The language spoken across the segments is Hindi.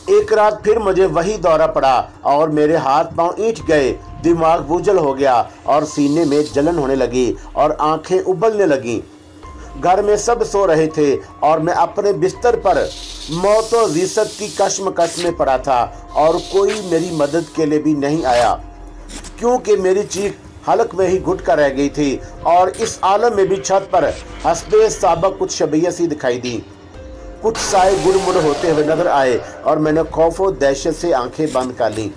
एक रात फिर मुझे वही दौरा पड़ा और मेरे हाथ पांव ईंच गए, दिमाग बोझल हो गया और सीने में जलन होने लगी और आंखें उबलने लगीं। घर में सब सो रहे थे और मैं अपने बिस्तर पर मौत और ज़िसत की कश्मकश में पड़ा था और कोई मेरी मदद के लिए भी नहीं आया, क्योंकि मेरी चीख हलक में ही घुट कर रह गई थी। और इस आलम में भी छत पर हस्बे साबक कुछ शबियत सी दिखाई दी। कुछ साए गुड़मुड़ होते हुए नजर आए और मैंने खौफ और दहशत से आंखें बंद कर लीं।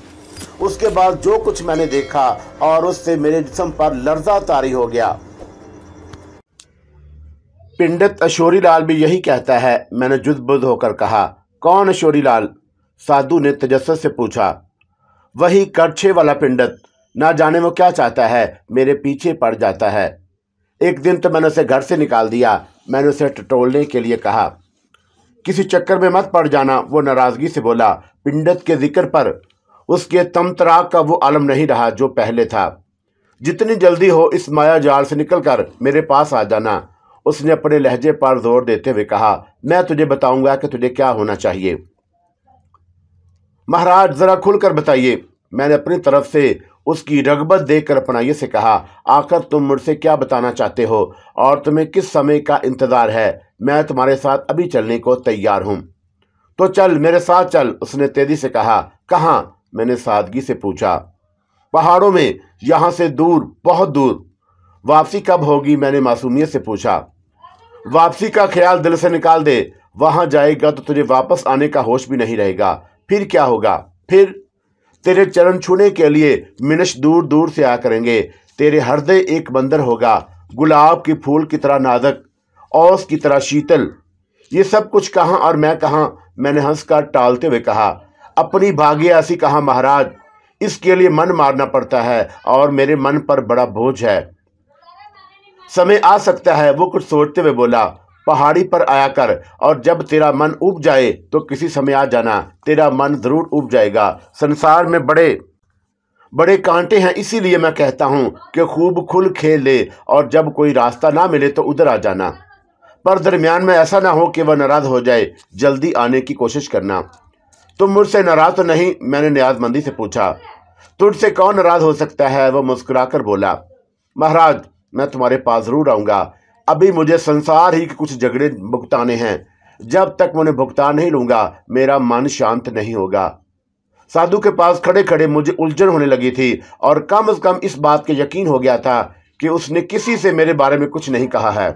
उसके बाद जो कुछ मैंने देखा और उससे मेरे जिस्म पर लर्जा तारी हो गया। पिंडित अशोरीलाल भी यही कहता है, मैंने जुद्बुद्ध होकर कहा। कौन अशोरीलाल? साधु ने तजस्सुस से पूछा। वही करछे वाला पिंडित, ना जाने वो क्या चाहता है, मेरे पीछे पड़ जाता है। एक दिन तो मैंने उसे घर से निकाल दिया। मैंने उसे टटोलने के लिए कहा, किसी चक्कर में मत पड़ जाना। वो नाराजगी से बोला। पिंडित के जिक्र पर उसके तमतराक का वो आलम नहीं रहा जो पहले था। जितनी जल्दी हो इस माया जाल से निकलकर मेरे पास आ जाना, उसने अपने लहजे पर जोर देते हुए कहा। मैं तुझे बताऊंगा कि तुझे क्या होना चाहिए। महाराज जरा खुलकर बताइए। मैंने अपनी तरफ से उसकी रगबत देखकर अपनाइए से कहा। आखिर तुम मुझसे क्या बताना चाहते हो और तुम्हें किस समय का इंतजार है? मैं तुम्हारे साथ अभी चलने को तैयार हूं। तो चल, मेरे साथ चल, उसने तेजी से कहा। कहाँ? मैंने सादगी से पूछा। पहाड़ों में, यहां से दूर, बहुत दूर। वापसी कब होगी? मैंने मासूमियत से पूछा। वापसी का ख्याल दिल से निकाल दे। वहां जाएगा तो तुझे वापस आने का होश भी नहीं रहेगा। फिर क्या होगा? फिर तेरे चरण छूने के लिए मिनश दूर दूर से आया करेंगे। तेरे हृदय एक बंदर होगा, गुलाब की फूल की तरह नाजुक, औस की तरह शीतल। ये सब कुछ कहाँ और मैं कहाँ? मैंने हंसकर टालते हुए कहा। अपनी भाग्य ऐसी कहाँ महाराज, इसके लिए मन मारना पड़ता है और मेरे मन पर बड़ा बोझ है। समय आ सकता है, वो कुछ सोचते हुए बोला। पहाड़ी पर आया कर और जब तेरा मन उब जाए तो किसी समय आ जाना। तेरा मन जरूर उब जाएगा। संसार में बड़े बड़े कांटे हैं, इसीलिए मैं कहता हूँ कि खूब खुल खेल ले और जब कोई रास्ता ना मिले तो उधर आ जाना। पर दरमियान में ऐसा ना हो कि वह नाराज हो जाए। जल्दी आने की कोशिश करना। तुम मुझसे नाराज तो नहीं? मैंने नियाजमंदी से पूछा। तुझसे कौन नाराज हो सकता है? वह मुस्कुराकर बोला। महाराज, मैं तुम्हारे पास जरूर आऊंगा। अभी मुझे संसार ही के कुछ झगड़े भुगताने हैं। जब तक मैं उन्हें भुगतान नहीं लूंगा मेरा मन शांत नहीं होगा। साधु के पास खड़े खड़े मुझे उलझन होने लगी थी और कम से कम इस बात के यकीन हो गया था कि उसने किसी से मेरे बारे में कुछ नहीं कहा है।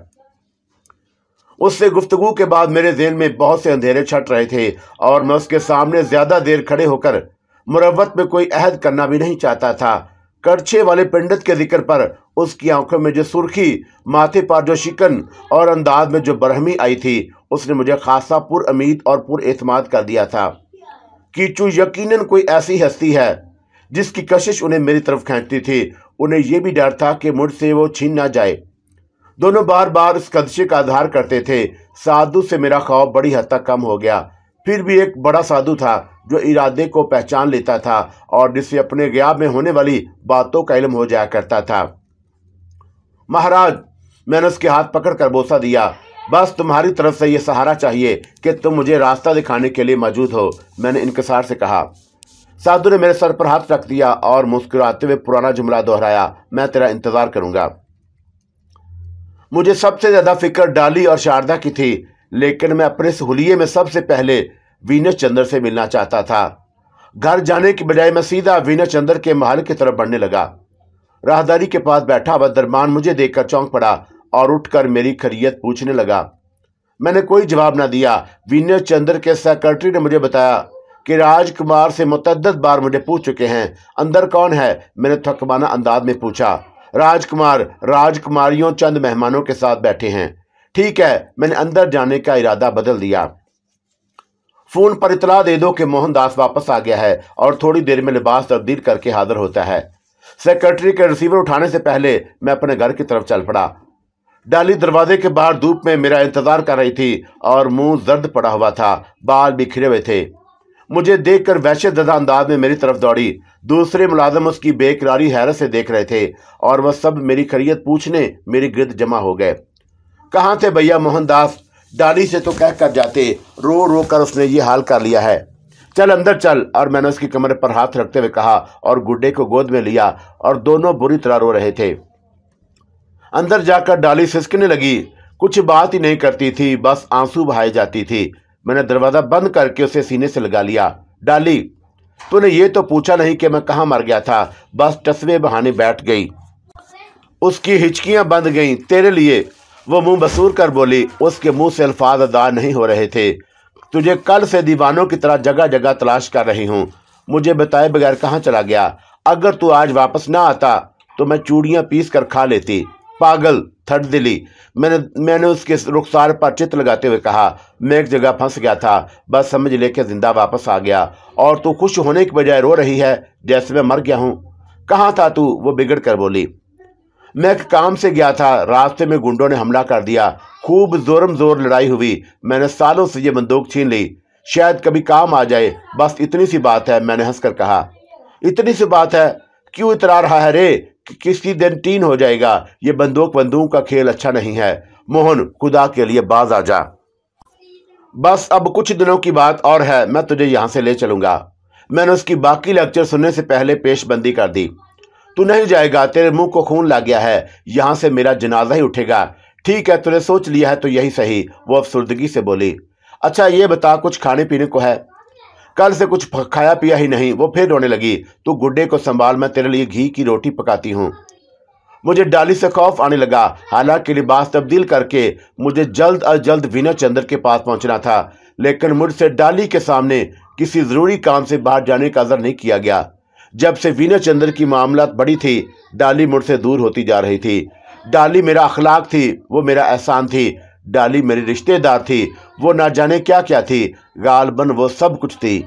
उससे गुफ्तगू के बाद मेरे ज़हन में बहुत से अंधेरे छट रहे थे और मैं उसके सामने ज्यादा देर खड़े होकर मुरव्वत में कोई अहद करना भी नहीं चाहता था। करछे वाले पंडित के जिक्र पर उसकी आंखों में जो सुर्खी, माथे पर जो शिकन और अंदाज में जो बरहमी आई थी, उसने मुझे खासा पुरउम्मीद और पुरएतमाद कर दिया था कि चू यकीनन कोई ऐसी हस्ती है जिसकी कशिश उन्हें मेरी तरफ खींचती थी। उन्हें यह भी डर था कि मुझसे वो छीन ना जाए। दोनों बार बार इस खदशे का आधार करते थे। साधु से मेरा खौफ बड़ी हद तक कम हो गया। फिर भी एक बड़ा साधु था जो इरादे को पहचान लेता था और जिससे अपने ग़याब में होने वाली बातों का इल्म हो जाया करता था। महाराज, मैंने उसके हाथ पकड़कर बोसा दिया। बस तुम्हारी तरफ से यह सहारा चाहिए कि तुम मुझे रास्ता दिखाने के लिए मौजूद हो, मैंने इंकिसार से कहा। साधु ने मेरे सर पर हाथ रख दिया और मुस्कुराते हुए पुराना जुमला दोहराया। मैं तेरा इंतजार करूंगा। मुझे सबसे ज्यादा फिक्र डाली और शारदा की थी, लेकिन मैं अपने इस हुलिये में सबसे पहले वीनस चंद्र से मिलना चाहता था। घर जाने की बजाय मैं सीधा वीनस चंद्र के महल की तरफ बढ़ने लगा। राहदारी के पास बैठा हुआ दरबान मुझे देखकर चौंक पड़ा और उठकर मेरी खैरियत पूछने लगा। मैंने कोई जवाब न दिया। वीनस चंद्र के सेक्रेटरी ने मुझे बताया कि राजकुमार से मुतअद्दिद बार मुझे पूछ चुके हैं, अंदर कौन है? मैंने थकमाना अंदाज में पूछा। राजकुमार, राजकुमारियों चंद मेहमानों के साथ बैठे हैं। ठीक है, मैंने अंदर जाने का इरादा बदल दिया। फोन पर इतला दे दो कि मोहनदास वापस आ गया है और थोड़ी देर में लिबास तब्दील करके हाजिर होता है। सेक्रेटरी के रिसीवर उठाने से पहले मैं अपने घर की तरफ चल पड़ा। डाली दरवाजे के बाहर धूप में मेरा इंतजार कर रही थी और मुंह जर्द पड़ा हुआ था, बाल बिखरे हुए थे। मुझे देखकर वहशत ज़दा अंदाज में मेरी तरफ दौड़ी। दूसरे मुलाजिम उसकी बेकरारी हैरत से देख रहे थे और वह सब मेरी खैरियत पूछने मेरे गिर्द जमा हो गए। कहाँ थे भैया मोहनदास? डाली से तो कह कर जाते। रो रो कर उसने ये हाल कर लिया है। चल अंदर चल। और मैंने उसकी कमर पर हाथ रखते हुए कहा और गुड्डे को गोद में लिया और दोनों बुरी तरह रो रहे थे। अंदर जाकर डाली सिसकने लगी। कुछ बात ही नहीं करती थी, बस आंसू बहाई जाती थी। मैंने दरवाजा बंद करके उसे सीने से लगा लिया। डाली, तूने ये तो पूछा नहीं कि मैं कहाँ मर गया था, बस टसवे बहाने बैठ गई। उसकी हिचकियां बंद गईं। तेरे लिए, वो मुंह बसूर कर बोली। उसके मुंह से अल्फाज अदा नहीं हो रहे थे। तुझे कल से दीवानों की तरह जगह जगह तलाश कर रही हूँ। मुझे बताए बगैर कहाँ चला गया? अगर तू आज वापस ना आता तो मैं चूड़ियाँ पीस कर खा लेती। पागल, थर्ड दिली। मैंने उसके रुखसार पर चित लगाते हुए कहा, मैं एक जगह फंस गया था, बस समझ लेके जिंदा वापस आ गया। और तू खुश होने की बजाय रो रही है जैसे मैं मर गया हूँ। कहाँ था तू? वो बिगड़ कर बोली। मैं एक काम से गया था, रास्ते में गुंडों ने हमला कर दिया। खूब जोरम जोर लड़ाई हुई। मैंने सालों से ये बंदूक छीन ली, शायद कभी काम आ जाए, बस इतनी सी बात है। मैंने हंसकर कहा। इतनी सी बात है? क्यों इतरा रहा है रे? किसी दिन टीन हो जाएगा। ये बंदूक का खेल अच्छा नहीं है। मोहन, खुदा के लिए बाज आ जा। बस अब कुछ दिनों की बात और है, मैं तुझे यहाँ से ले चलूंगा। मैंने उसकी बाकी लेक्चर सुनने से पहले पेशबंदी कर दी। तू नहीं जाएगा, तेरे मुंह को खून लग गया है, यहाँ से मेरा जनाजा ही उठेगा। ठीक है, तूने सोच लिया है तो यही सही, वो अफसुर्दगी से बोली। अच्छा ये बता, कुछ खाने पीने को है? कल से कुछ खाया पिया ही नहीं। वो फिर रोने लगी। तू गुड्डे को संभाल, मैं तेरे लिए घी की रोटी पकाती हूँ। मुझे डाली से खौफ आने लगा। हालांकि लिबास तब्दील करके मुझे जल्द अज जल्द वीना चंद्र के पास पहुंचना था, लेकिन मुझसे डाली के सामने किसी जरूरी काम से बाहर जाने का अज़र नहीं किया गया। जब से वीना चंद्र की मामलात बड़ी थी, डाली मुझसे दूर होती जा रही थी। डाली मेरा अखलाक थी, वो मेरा एहसान थी। डाली मेरी रिश्तेदार थी, वो ना जाने क्या क्या थी। गालबन वो सब कुछ थी।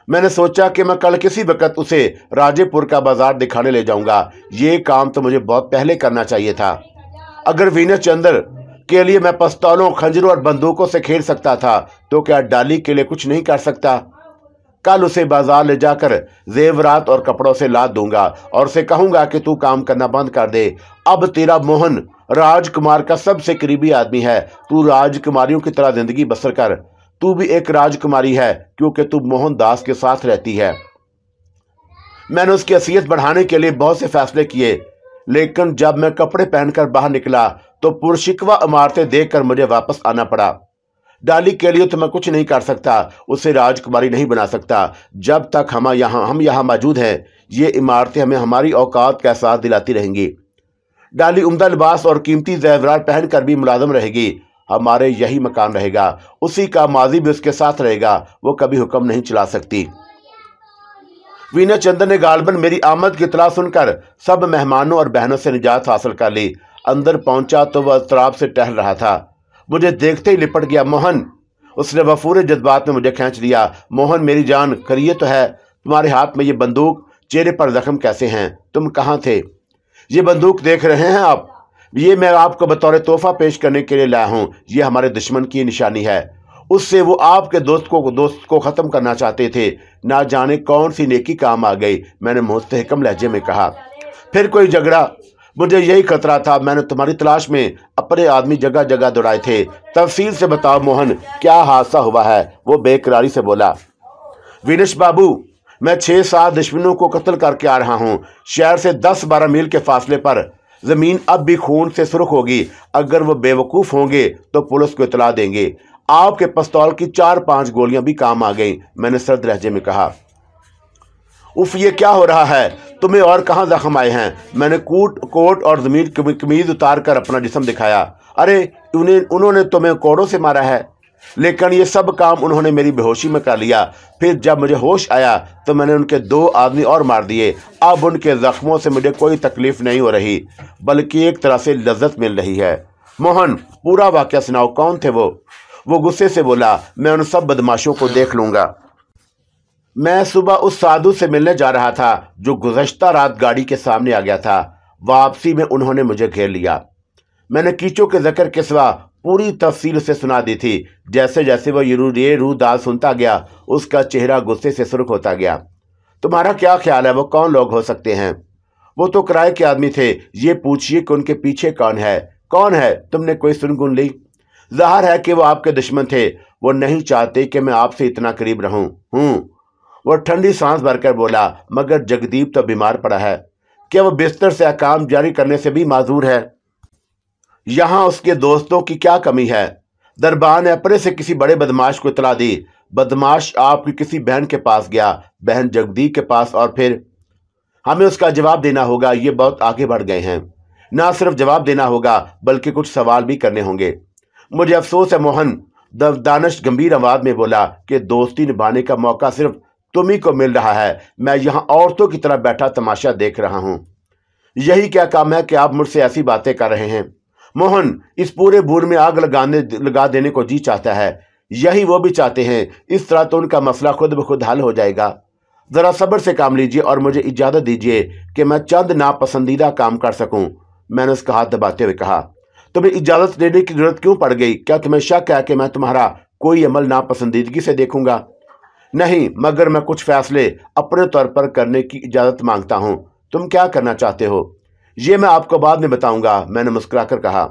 मैंने सोचा कि मैं कल किसी वक्त उसे राजेपुर का बाजार दिखाने ले जाऊंगा। ये काम तो मुझे बहुत पहले करना चाहिए था। अगर वीना चंद्र के लिए मैं पिस्तौलों, खंजरों और बंदूकों से खेल सकता था, तो क्या डाली के लिए कुछ नहीं कर सकता? कल उसे बाजार ले जाकर जेवरात और कपड़ों से लाद दूंगा और उसे कहूंगा कि तू काम करना बंद कर दे। अब तेरा मोहन राजकुमार का सबसे करीबी आदमी है। तू राजकुमारियों की तरह जिंदगी बसर कर। तू भी एक राजकुमारी है, क्योंकि तू मोहनदास के साथ रहती है। मैंने उसकी हैसियत बढ़ाने के लिए बहुत से फैसले किए, लेकिन जब मैं कपड़े पहनकर बाहर निकला तो पुरशिकवा इमारतें देखकर मुझे वापस आना पड़ा। डाली के लिए तो मैं कुछ नहीं कर सकता, उसे राजकुमारी नहीं बना सकता। जब तक हम यहाँ मौजूद हैं, ये इमारतें हमें हमारी औकात का एहसास दिलाती रहेंगी। डाली उम्दा लिबास और कीमती जेवरात पहनकर भी मुलाजम रहेगी। हमारे यही मकान रहेगा, उसी का माजी भी उसके साथ रहेगा। वो कभी हुक्म नहीं चला सकती। वीना चंद्र ने गालबन मेरी आमद की इतला सुनकर सब मेहमानों और बहनों से निजात हासिल कर ली। अंदर पहुंचा तो वह तराब से टहल रहा था। मुझे देखते ही लिपट गया। मोहन, उसने वफूरे जज्बात में मुझे खींच लिया। मोहन मेरी जान, करिए तो है। तुम्हारे हाथ में ये बंदूक, चेहरे पर जख्म कैसे हैं? तुम कहाँ थे? ये बंदूक देख रहे हैं आप? ये मैं आपको बतौर तोहफा पेश करने के लिए लाया हूँ। ये हमारे दुश्मन की निशानी है। उससे वो आपके दोस्त को ख़त्म करना चाहते थे। ना जाने कौन सी नेकी काम आ गई। मैंने मुस्तहकम लहजे में कहा। फिर कोई झगड़ा? मुझे यही खतरा था। मैंने तुम्हारी तलाश में अपने आदमी जगह जगह दौड़ाए थे। तफसील से बताओ मोहन, क्या हादसा हुआ है? वो बेकरारी से बोला। विनेश बाबू, मैं 6-7 दुश्मनों को कत्ल करके आ रहा हूँ। शहर से 10-12 मील के फासले पर। जमीन अब भी खून से सुर्ख होगी। अगर वो बेवकूफ़ होंगे तो पुलिस को इतला देंगे। आपके पिस्तौल की 4-5 गोलियां भी काम आ गई। मैंने सर्द लहजे में कहा। उफ, ये क्या हो रहा है? तुम्हें और कहाँ जख्म आए हैं? मैंने कोट और जमीन कमीज उतार कर अपना जिस्म दिखाया। अरे, उन्होंने तुम्हें कोड़ों से मारा है। लेकिन ये सब काम उन्होंने मेरी बेहोशी में कर लिया। फिर जब मुझे होश आया तो मैंने उनके 2 आदमी और मार दिए। अब उनके जख्मों से मुझे कोई तकलीफ नहीं हो रही, बल्कि एक तरह से लज्जत मिल रही है। मोहन, पूरा वाकया सुनाओ। कौन थे वो गुस्से से बोला। मैं उन सब बदमाशों को देख लूंगा। मैं सुबह उस साधु से मिलने जा रहा था जो गुज़श्ता रात गाड़ी के सामने आ गया था। वापसी में उन्होंने मुझे घेर लिया। मैंने कीचो के जिक्र के सिवा पूरी तफसील से सुना दी थी। जैसे जैसे वो ये रूदाल सुनता गया, उसका चेहरा गुस्से से सुर्ख होता गया। तुम्हारा क्या ख्याल है, वो कौन लोग हो सकते हैं? वो तो किराए के आदमी थे। ये पूछिए कि उनके पीछे कौन है? तुमने कोई सुनगुन ली? ज़ाहिर है कि वो आपके दुश्मन थे। वो नहीं चाहते कि मैं आपसे इतना करीब रहूं। वो ठंडी सांस भरकर बोला, मगर जगदीप तो बीमार पड़ा है। क्या वो बिस्तर से काम जारी करने से भी माजूर है? यहाँ उसके दोस्तों की क्या कमी है? दरबान ने अपने से किसी बड़े बदमाश को इतला दी। बदमाश आपकी किसी बहन के पास गया, बहन जगदीप के पास, और फिर हमें उसका जवाब देना होगा। ये बहुत आगे बढ़ गए हैं। ना सिर्फ जवाब देना होगा बल्कि कुछ सवाल भी करने होंगे। मुझे अफसोस है मोहन, दानिश गंभीर आवाज में बोला, कि दोस्ती निभाने का मौका सिर्फ तुम्ही को मिल रहा है। मैं यहाँ औरतों की तरह बैठा तमाशा देख रहा हूँ। यही क्या काम है कि आप मुझसे ऐसी बातें कर रहे हैं? मोहन इस पूरे बूढ़ में आग लगा देने को जी चाहता है। यही वो भी चाहते हैं। इस तरह तो उनका मसला खुद ब खुद हल हो जाएगा। जरा सब्र से काम लीजिए और मुझे इजाजत दीजिए कि मैं चंद नापसंदीदा काम कर सकूं। मैंने उसका हाथ दबाते हुए कहा, तुम्हें इजाजत देने की जरूरत क्यों पड़ गई? क्या तुम्हें शक है कि मैं तुम्हारा कोई अमल नापसंदीदगी से देखूंगा? नहीं, मगर मैं कुछ फैसले अपने तौर पर करने की इजाजत मांगता हूं। तुम क्या करना चाहते हो ये मैं आपको बाद में बताऊंगा। मैंने मुस्कुराकर कहा,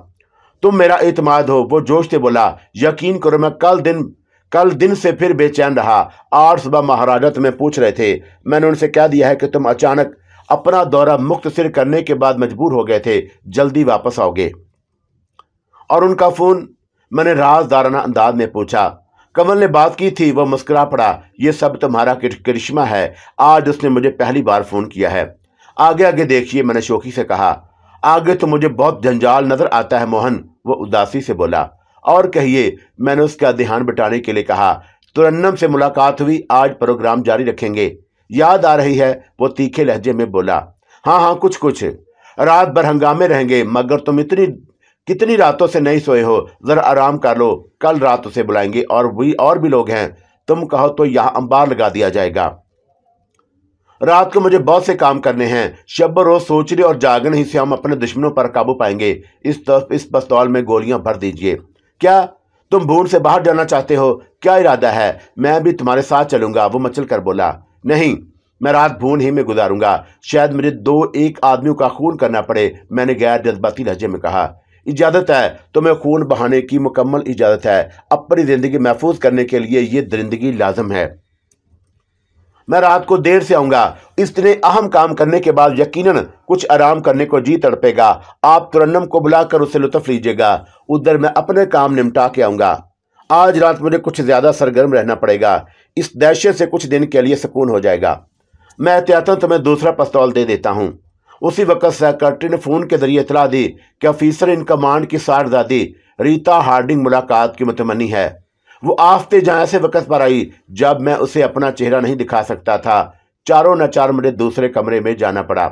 तुम मेरा एतमाद हो। वो जोश से बोला, यकीन करो मैं कल दिन से फिर बेचैन रहा। आज सुबह महाराजा तुम्हें पूछ रहे थे। मैंने उनसे कह दिया है कि तुम अचानक अपना दौरा मुक्त सिर करने के बाद मजबूर हो गए थे, जल्दी वापस आओगे। और उनका फोन? मैंने राजदाराना अंदाज में पूछा। कमल ने बात की थी। वो मुस्कुरा पड़ा, ये सब तुम्हारा करिश्मा है। आज उसने मुझे पहली बार फोन किया है। आगे आगे देखिए, मैंने शोखी से कहा। आगे तो मुझे बहुत जंजाल नजर आता है मोहन, वो उदासी से बोला। और कहिए, मैंने उसका ध्यान बटाने के लिए कहा। तुरन्नम से मुलाकात हुई, आज प्रोग्राम जारी रखेंगे, याद आ रही है? वो तीखे लहजे में बोला। हाँ, कुछ रात भर हंगामे रहेंगे, मगर तुम कितनी रातों से नहीं सोए हो। जरा आराम कर लो, कल रात उसे बुलाएंगे। और भी लोग हैं, तुम कहो तो यहाँ अंबार लगा दिया जाएगा। रात को मुझे बहुत से काम करने हैं। शब रोज सोचने और जागने ही से हम अपने दुश्मनों पर काबू पाएंगे। इस पिस्तौल में गोलियां भर दीजिए। क्या तुम भून से बाहर जाना चाहते हो? क्या इरादा है? मैं भी तुम्हारे साथ चलूंगा, वो मचल कर बोला। नहीं, मैं रात भून ही में गुजारूंगा। शायद मुझे 2-1 आदमियों का खून करना पड़े। मैंने गैर जज्बाती लहजे में कहा। इजाजत है, तुम्हें खून बहाने की मुकम्मल इजाजत है। अपनी जिंदगी महफूज करने के लिए ये दरिंदगी लाजम है। मैं रात को देर से आऊंगा। इतने अहम काम करने के बाद यकीनन कुछ आराम करने को जी तड़पेगा। आप तुरन्नम को बुलाकर उससे लुत्फ लीजिएगा। उधर मैं अपने काम निपटा के आऊंगा। आज रात मुझे कुछ ज्यादा सरगर्म रहना पड़ेगा। इस दहशत से कुछ दिन के लिए सुकून हो जाएगा। मैं एहतियातन तुम्हें दूसरा पिस्तौल दे देता हूं। उसी वक्त सेक्रेटरी ने फोन के जरिए इतला दी कि ऑफिसर इन कमांड की सारदादी रीता हार्डिंग मुलाकात की मुतमन्नी है। वो आफते जहां ऐसे वक्त पर आई जब मैं उसे अपना चेहरा नहीं दिखा सकता था। चारों न चार मुझे दूसरे कमरे में जाना पड़ा।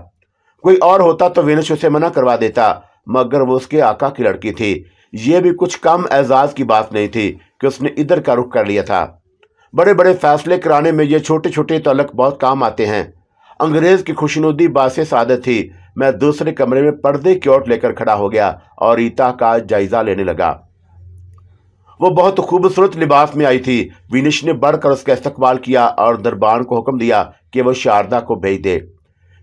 कोई और होता तो विनश उसे मना करवा देता, मगर वो उसके आका की लड़की थी। ये भी कुछ कम एजाज की बात नहीं थी कि उसने इधर का रुख कर लिया था। बड़े बड़े फैसले कराने में ये छोटे छोटे तल्लक बहुत काम आते हैं। अंग्रेज की खुशनुदी बासे सादत थी। मैं दूसरे कमरे में पर्दे की ओट लेकर खड़ा हो गया और रीता का जायजा लेने लगा। वो बहुत खूबसूरत लिबास में आई थी। विनिश ने बढ़कर उसका इस्तकबाल किया और दरबान को हुक्म दिया कि वो शारदा को भेज दे।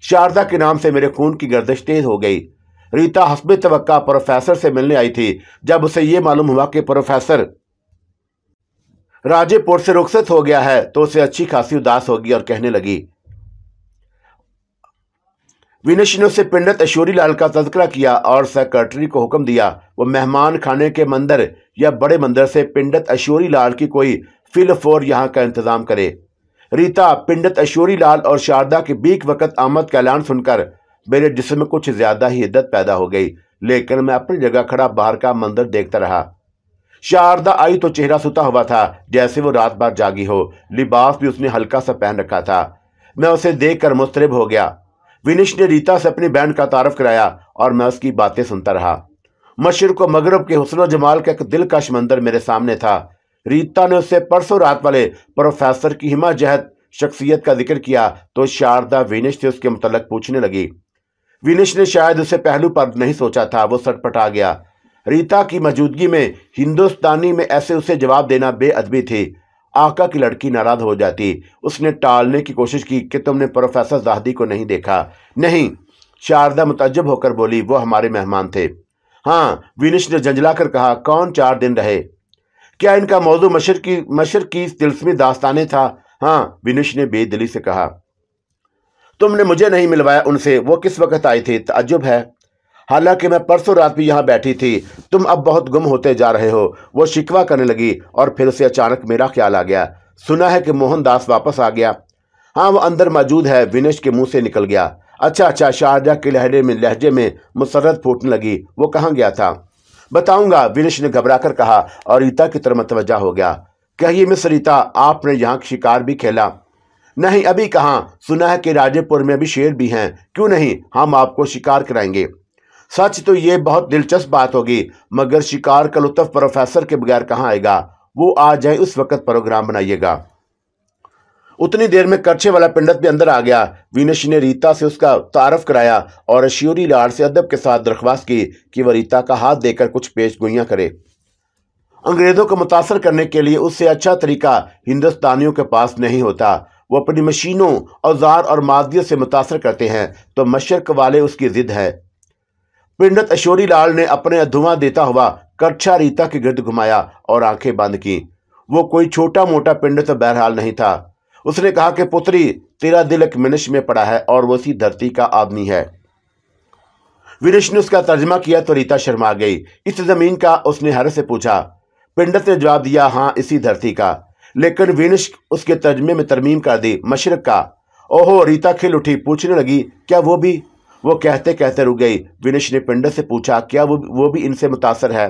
शारदा के नाम से मेरे खून की गर्दिश तेज हो गई। रीता हस्बे तवक्का प्रोफेसर से मिलने आई थी। जब उसे यह मालूम हुआ कि प्रोफेसर राजेपुर से रुखसत हो गया है तो उसे अच्छी खासी उदास होगी और कहने लगी। विनिश ने उससे पंडित अशोरी लाल का तज़किरा किया और सेक्रेटरी को हुक्म दिया वो मेहमान खाने के मंदिर या बड़े मंदिर से पंडित अशोरी लाल की कोई फिल-फोर यहाँ का इंतजाम करे। रीता, पंडित अशोरी लाल और शारदा के बीक वक्त आमद का ऐलान सुनकर मेरे जिस्म में कुछ ज्यादा ही हिद्दत पैदा हो गई, लेकिन मैं अपनी जगह खड़ा बाहर का मंदिर देखता रहा। शारदा आई तो चेहरा सुता हुआ था जैसे वो रात भर जागी हो। लिबास भी उसने हल्का सा पहन रखा था। मैं उसे देखकर मुस्तरिब हो गया। विनिश ने रीता से अपनी बहन का तारफ कराया और मैं उसकी बातें सुनता रहा। मशरिक व मगरब के हुस्न जमाल का एक दिलकश मंजर मेरे सामने था। रीता ने उससे परसों रात वाले प्रोफेसर की हिमा जहत शख्सियत का जिक्र किया तो शारदा विनिश से उसके मुतल्लिक पूछने लगी। विनिश ने शायद उसे पहलू पर नहीं सोचा था। वो सटपटा गया। रीता की मौजूदगी में हिंदुस्तानी में ऐसे उसे जवाब देना बेअदबी थी। आका की लड़की नाराज हो जाती। उसने टालने की कोशिश की कि तुमने प्रोफेसर जाहदी को नहीं देखा। नहीं, शारदा मुतअज्जब होकर बोली, वो हमारे मेहमान थे। हाँ, विनिश ने झंझलाकर कहा। कौन 4 दिन रहे? क्या इनका मौजू मशर की तिलस्मी दास्तानें था? हाँ, विनुश ने बेदिली से कहा। तुमने मुझे नहीं मिलवाया उनसे, वो किस वक्त आए थे? ताज्जुब है, हालांकि मैं परसों रात भी यहाँ बैठी थी। तुम अब बहुत गुम होते जा रहे हो, वो शिकवा करने लगी। और फिर उसे अचानक मेरा ख्याल आ गया, सुना है कि मोहनदास वापस आ गया। हाँ, वो अंदर मौजूद है, विनेश के मुंह से निकल गया। अच्छा अच्छा, शारजा के लहजे में मुसर्रत फूटने लगी। वो कहाँ गया था? बताऊंगा, विनेश ने घबराकर कहा और रीता की तरफ मतवज्जा हो गया। कहिए मिस रीता, आपने यहाँ शिकार भी खेला? नहीं, अभी कहाँ। सुना है कि राजेपुर में अभी शेर भी हैं। क्यों नहीं, हम आपको शिकार कराएंगे। सच तो ये बहुत दिलचस्प बात होगी, मगर शिकार का लुत्फ प्रोफेसर के बगैर कहाँ आएगा? वो आ जाए उस वक्त प्रोग्राम बनाइएगा। उतनी देर में करछे वाला पंडित भी अंदर आ गया। विनेश ने रीता से उसका तारफ कराया और श्योरी लाड़ से अदब के साथ दरख्वास्त की कि वह रीता का हाथ देकर कुछ पेशगोइयां करे। अंग्रेजों को मुतासर करने के लिए उससे अच्छा तरीका हिंदुस्तानियों के पास नहीं होता। वो अपनी मशीनों, औजार और मादियत से मुतासर करते हैं, तो मशरक वाले उसकी जिद है। पंडित अशोरी लाल ने अपने धुआं देता हुआ करछा रीता के गिर्द घुमाया और आंखें बंद की। वो कोई छोटा मोटा पंडित बहरहाल नहीं था। उसने कहा कि पुत्री, तेरा दिल एक मिनश में पड़ा है और वो इसी धरती का आदमी है। विनेश ने उसका तर्जमा किया तो रीता शर्मा गई। इस जमीन का? उसने हैरत से पूछा। पंडित ने जवाब दिया, हाँ, इसी धरती का। लेकिन विनेश उसके तर्जमे में तरमीम कर दी, मशरक का। ओहो, रीता खिल उठी, पूछने लगी, क्या वो भी? वो कहते कहते रुक गई। विनेश ने पंडित से पूछा, क्या वो भी इनसे मुतासर है?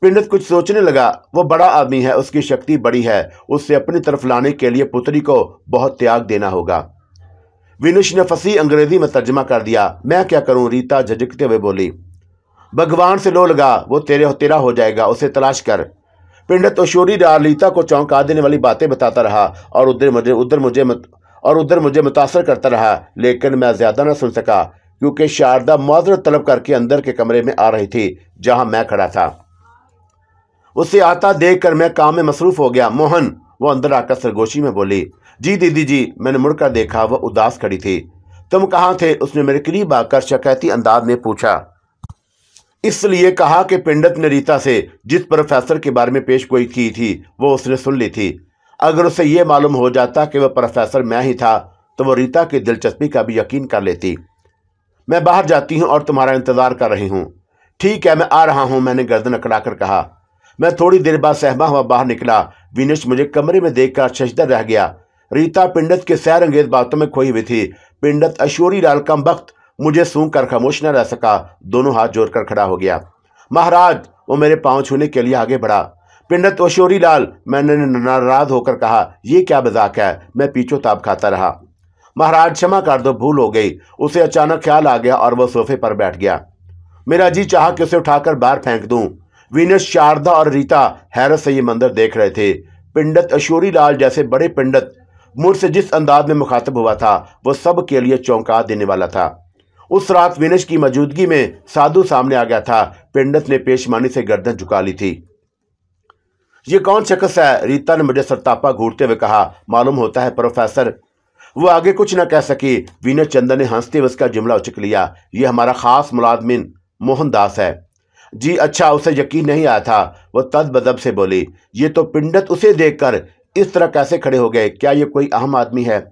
पंडित कुछ सोचने लगा। वो बड़ा आदमी है, उसकी शक्ति बड़ी है, उससे अपनी तरफ लाने के लिए पुत्री को बहुत त्याग देना होगा। विनेश ने फसी अंग्रेजी में तर्जमा कर दिया। मैं क्या करूं? रीता झिझकते हुए बोली। भगवान से लो लगा, वो तेरा हो जाएगा, उसे तलाश कर। पंडित अशोरी लाल रीता को चौंका देने वाली बातें बताता रहा और उधर मुझे मुतासर करता रहा, लेकिन मैं ज्यादा न सुन सका क्योंकि शारदा माजरत तलब करके अंदर के कमरे में आ रही थी जहां मैं खड़ा था। उसे आता देखकर मैं काम में मसरूफ हो गया। मोहन, वो अंदर आकर सरगोशी में बोली। जी दीदी जी। मैंने मुड़कर देखा, वह उदास खड़ी थी। तुम कहाँ थे? उसने मेरे करीब आकर शिकायती अंदाज में पूछा। इसलिए कहा कि पंडित ने रीता से जिस प्रोफेसर के बारे में पेशगोई की थी वो उसने सुन ली थी। अगर उसे यह मालूम हो जाता कि वह प्रोफेसर मैं ही था तो वो रीता की दिलचस्पी का भी यकीन कर लेती। मैं बाहर जाती हूँ और तुम्हारा इंतजार कर रही हूँ। ठीक है, मैं आ रहा हूँ, मैंने गर्दन अकड़ाकर कहा। मैं थोड़ी देर बाद सहमा हुआ बाहर निकला। विनेश मुझे कमरे में देखकर शशदर रह गया। रीता पंडित के सैर अंगेज बातों में खोई हुई थी। पंडित अशोरी लाल कम वक्त मुझे सूंघ कर खामोश न रह सका, दोनों हाथ जोड़कर खड़ा हो गया। महाराज, वो मेरे पांव छूने के लिए आगे बढ़ा। पंडित अशोरी लाल, मैंने नाराज होकर कहा, ये क्या मजाक है? मैं पीछो ताप खाता रहा। महाराज क्षमा कर दो, भूल हो गई। उसे अचानक ख्याल आ गया और वह सोफे पर बैठ गया। मेरा जी चाहा कि उसे उठाकर बाहर फेंक दूं। विनेश, शारदा और रीता हैरत से ये मंदिर देख रहे थे। पंडित अशोरी लाल जैसे बड़े पंडित मुझसे जिस अंदाज में मुखातब हुआ था वो सब के लिए चौंका देने वाला था। उस रात विनेश की मौजूदगी में साधु सामने आ गया था। पंडित ने पेशमानी से गर्दन झुका ली थी। ये कौन शख्स है? रीता ने मुझे सरतापा घूरते हुए कहा। मालूम होता है प्रोफेसर। वो आगे कुछ न कह सकी। विनय चंदन ने हंसते हुए उसका जुमला उचक लिया। ये हमारा खास मुलाजमिन मोहनदास है। जी अच्छा, उसे यकीन नहीं आया था। वो तदबदब से बोली। ये तो पंडित उसे देखकर इस तरह कैसे खड़े हो गए? क्या ये कोई अहम आदमी है?